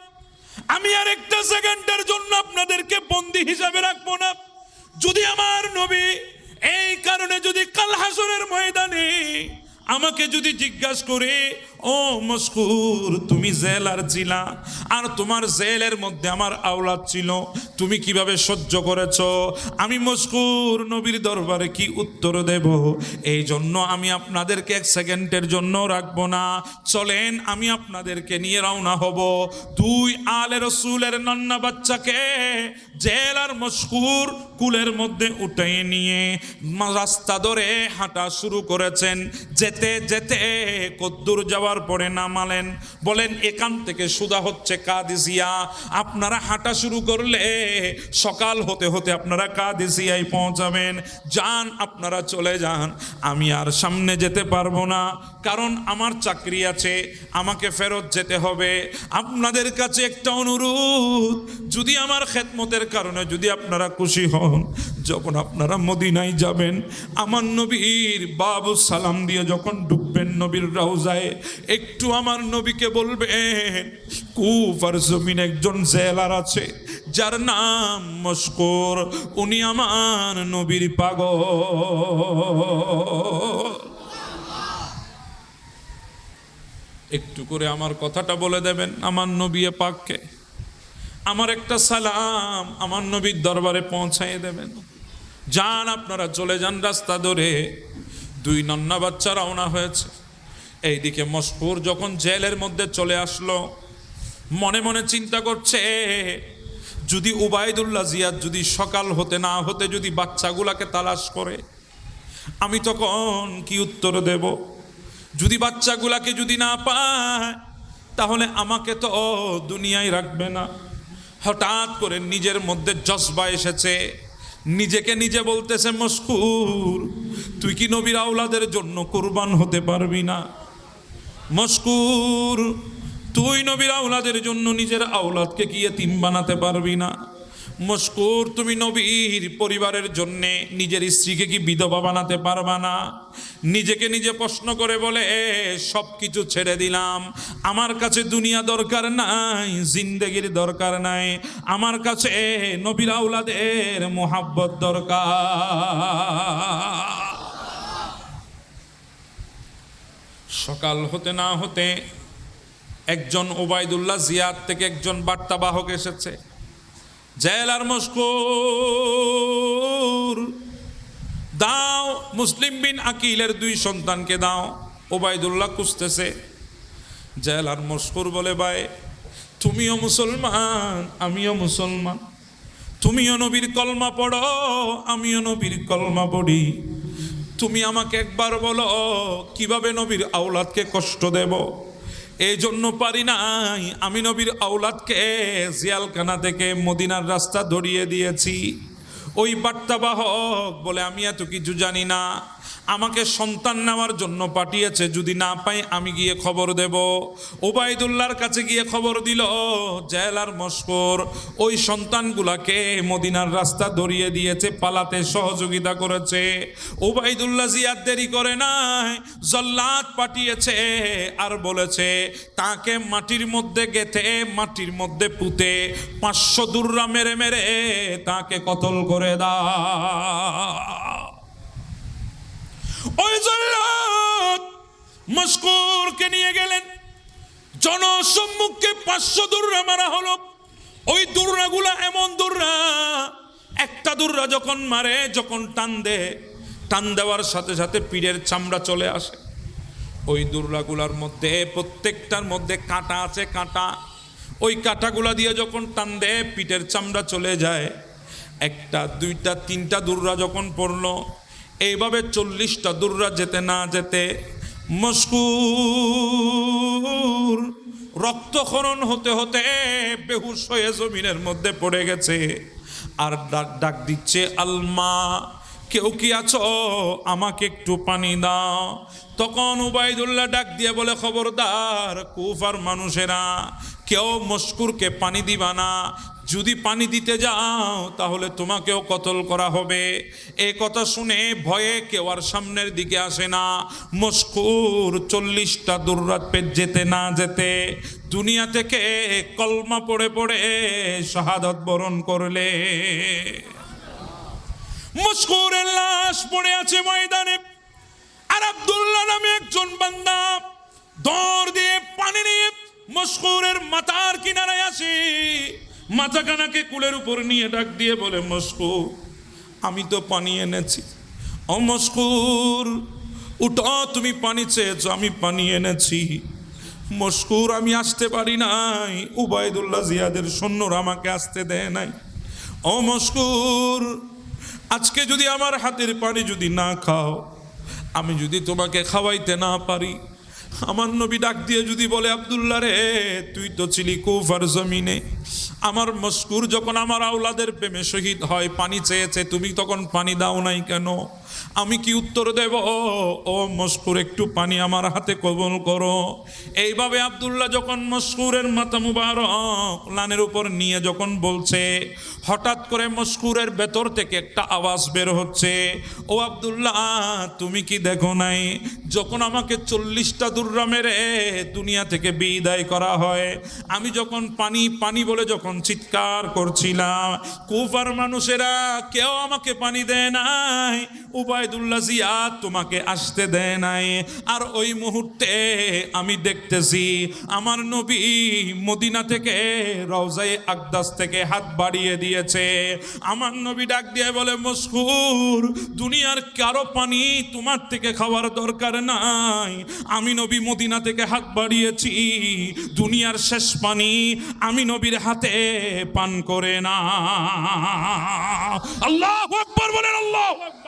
আমি আর একটা সেকেন্ডের জন্য আপনাদেরকে বন্দী হিসাবে রাখবো না। যদি আমার নবী এই কারণে যদি কাল হাসরের ময়দানে আমাকে যদি জিজ্ঞাসা করে, ও মশকুর, তুমি জেলার ছিলা আর তোমার জেলের মধ্যে আমার আওলাদ ছিল, তুমি কিভাবে সহ্য করেছ? আমি মশকুর নবীর দরবারে কি উত্তর দেব? এই জন্য আমি আপনাদেরকে এক সেকেন্ডের জন্য রাখবো না। চলেন, আমি আপনাদেরকে নিয়ে রওনা হব। দুই আলে রসুলের নন্না বাচ্চাকে জেলার মশকুর কুলের মধ্যে উঠে নিয়ে রাস্তা ধরে হাঁটা শুরু করেছেন। যেতে যেতে কদ্দুর যাওয়ার পরে নামালেন, বলেন, এখান থেকে সুদা হচ্ছে কাদেসিয়া। আপনারা হাঁটা শুরু করলে সকাল হতে হতে আপনারা কাদেসিয়ায় পৌঁছাবেন। যান, আপনারা চলে যান, আমি আর সামনে যেতে পারবো না, কারণ আমার চাকরি আছে, আমাকে ফেরত যেতে হবে। আপনাদের কাছে একটা অনুরোধ, যদি আমার খেদমতের কারণে যদি আপনারা খুশি হন, যখন আপনারা মদিনায় যাবেন, আমার নবীর বাবু সালাম দিয়ে যখন ঢুকবেন নবীর রওজায়, একটু আমার নবীকে বলবেন, কুফার জমিনে একজন জেলার আছে যার নাম মশকুর, উনি আমার নবীর পাগল। একটু করে আমার কথাটা বলে দেবেন আমার নবী পাককে, আমার একটা সালাম আমার নবীর দরবারে পৌঁছায় দেবেন। যান, আপনারা চলে যান রাস্তা ধরে। দুই নন্না বাচ্চা রওনা হয়েছে। এইদিকে মশকুর যখন জেলের মধ্যে চলে আসলো, মনে মনে চিন্তা করছে, যদি উবাইদুল্লাহ জিয়াদ যদি সকাল হতে না হতে যদি বাচ্চাগুলাকে তালাশ করে, আমি তখন কি উত্তর দেব? যদি বাচ্চাগুলাকে যদি না পায়, তাহলে আমাকে তো দুনিয়ায় রাখবে না। হঠাৎ করে নিজের মধ্যে জজবা এসেছে, নিজেকে নিজে বলতেছে, মশকুর তুই কি নবীর আওলাদের জন্য কুরবান হতে পারবি না? মশকুর তুই নবীর আওলাদের জন্য নিজের আওলাদকে কি এতিম বানাতে পারবি না? মশকুর তুমি নবীর পরিবারের জন্য নিজের স্ত্রীকে কি বিধবা বানাতে পারবা না? নিজেকে নিজে প্রশ্ন করে বলে, সব কিছু ছেড়ে দিলাম, আমার কাছে দুনিয়া দরকার নাই, জিন্দেগির দরকার নাই, আমার কাছে নবীর আওলাদের মোহাব্বত দরকার। সকাল হতে না হতে একজন উবাইদুল্লাহ জিয়াদ থেকে একজন বার্তাবাহক এসেছে। জেলার মশকুর দাও, মুসলিম বিন আকিলের দুই সন্তানকে দাও। উবাইদুল্লাহ খুঁজতেছে। জেলার মশকুর বলে, ভাই তুমিও মুসলমান আমিও মুসলমান, তুমিও নবীর কলমা পড়ো আমিও নবীর কলমা পড়ি, তুমি আমাকে একবার বলো কিভাবে নবীর আওলাদকে কষ্ট দেব? এই জন্য পারি নাই, আমি নবীর আওলাদকে জিয়ালখানা থেকে মদিনার রাস্তা ধরিয়ে দিয়েছি। ওই বার্তাবাহক বলে, আমি এত কিছু জানি না, আমাকে সন্তান নেওয়ার জন্য পাঠিয়েছে, যদি না পাই আমি গিয়ে খবর দেব। ওবায়দুল্লাহর কাছে গিয়ে খবর দিল জেলার মশকুর ওই সন্তানগুলাকে মদিনার রাস্তা ধরিয়ে দিয়েছে, পালাতে সহযোগিতা করেছে। ওবায়দুল্লাহ জিয়াদ দেরি করে নাই, জল্লাদ পাঠিয়েছে আর বলেছে তাকে মাটির মধ্যে গেথে মাটির মধ্যে পুঁতে 500 দুররা মেরে মেরে তাকে কতল করে দাও। ওই জল্লাদ মশকুরকে নিয়ে গেলেন, জনসম্মুখে 500 দুররা মারা হলো। ওই দুররাগুলা এমন দুররা, একটা দুররা যখন মারে, যখন টান দেওয়ার সাথে সাথে পিঠের চামড়া চলে আসে। ওই দুররাগুলার মধ্যে প্রত্যেকটার মধ্যে কাঁটা আছে, কাঁটা। ওই কাঁটাগুলা দিয়ে যখন টান দেয় পিঠের চামড়া চলে যায়। একটা দুইটা তিনটা দুররা যখন পড়লো, এইভাবে 40টা দুররা যেতে না যেতে মশকুর রক্তক্ষরণ হতে হতে বেহুশ হয়ে জমিনের মধ্যে পড়ে গেছে। আর ডাক দিচ্ছে, আলমা কেউ কি আছো, আমাকে একটু পানি দাও। তখন উবাইদুল্লাহ ডাক দিয়ে বলে, খবরদার কুফার মানুষেরা, কেউ মশকুরকে পানি দিবা না, যদি পানি দিতে যাও তাহলে তোমাকেও কতল করা হবে। এই কথা শুনে ভয়ে কেউ আর সামনের দিকে আসে না। মশকুর 40টা দুররাত পেট যেতে না যেতে দুনিয়া থেকে কলমা পড়ে পড়ে শাহাদাত বরণ করলে। মশকুরের লাশ পড়ে আছে ময়দানে, আর আব্দুল্লাহ নামে একজন বান্দা দৌড় দিয়ে পানি নিয়ে মশকুরের মাথার কিনারায় আসে। মাথাখানাকে কুলের উপর নিয়ে ডাক দিয়ে বলে, মশকুর আমি তো পানি এনেছি। ও মশকুর উঠো, তুমি পানি চেয়েছো, আমি পানি এনেছি। মশকুর আমি আসতে পারি নাই, উবাইদুল্লাহ জিয়াদের সৈন্যরা আমাকে আসতে দেয় নাই। ও মশকুর আজকে যদি আমার হাতের পানি যদি না খাও, আমি যদি তোমাকে খাওয়াইতে না পারি, আমার নবী ডাক দিয়ে যদি বলে, আব্দুল্লাহ রে তুই তো ছিলি কুফার জমিনে, আমার মশকুর যখন আমার আওলাদের প্রেমে শহীদ হয় পানি চেয়েছে, তুমি তখন পানি দাও নাই কেন? আমি কি উত্তর দেব? ও মশকুর, একটু পানি আমার হাতে কবুল করো। এইভাবে আব্দুল্লাহ যখন মশকুরের মাথা মুবারক লানের উপর নিয়ে যখন বলছে, হঠাৎ করে মশকুরের ভেতর থেকে একটা আওয়াজ বের হচ্ছে, ও আব্দুল্লাহ, তুমি কি দেখো নাই যখন আমাকে 40টা দুর্রা মেরে দুনিয়া থেকে বিদায় করা হয়, আমি যখন পানি পানি বলে যখন চিৎকার করছিলাম, কুফার মানুষেরা কেউ আমাকে পানি দেয় নাই, উবাইদুল্লাহ জিয়াদ তোমাকে আসতে দেয় নাই। আর ওই মুহূর্তে আমি দেখতেছি আমার নবী মদিনা থেকে রওজায়ে আকদাস থেকে হাত বাড়িয়ে দিয়েছে। আমার নবী ডাক দিয়ে বলে, মশকুর, দুনিয়ার কারো পানি তোমার থেকে খাওয়ার দরকার নাই, আমি নবী মদিনা থেকে হাত বাড়িয়েছি, দুনিয়ার শেষ পানি আমি নবীর হাতে পান করে না। আল্লাহু আকবার বলেন, আল্লাহু আকবার।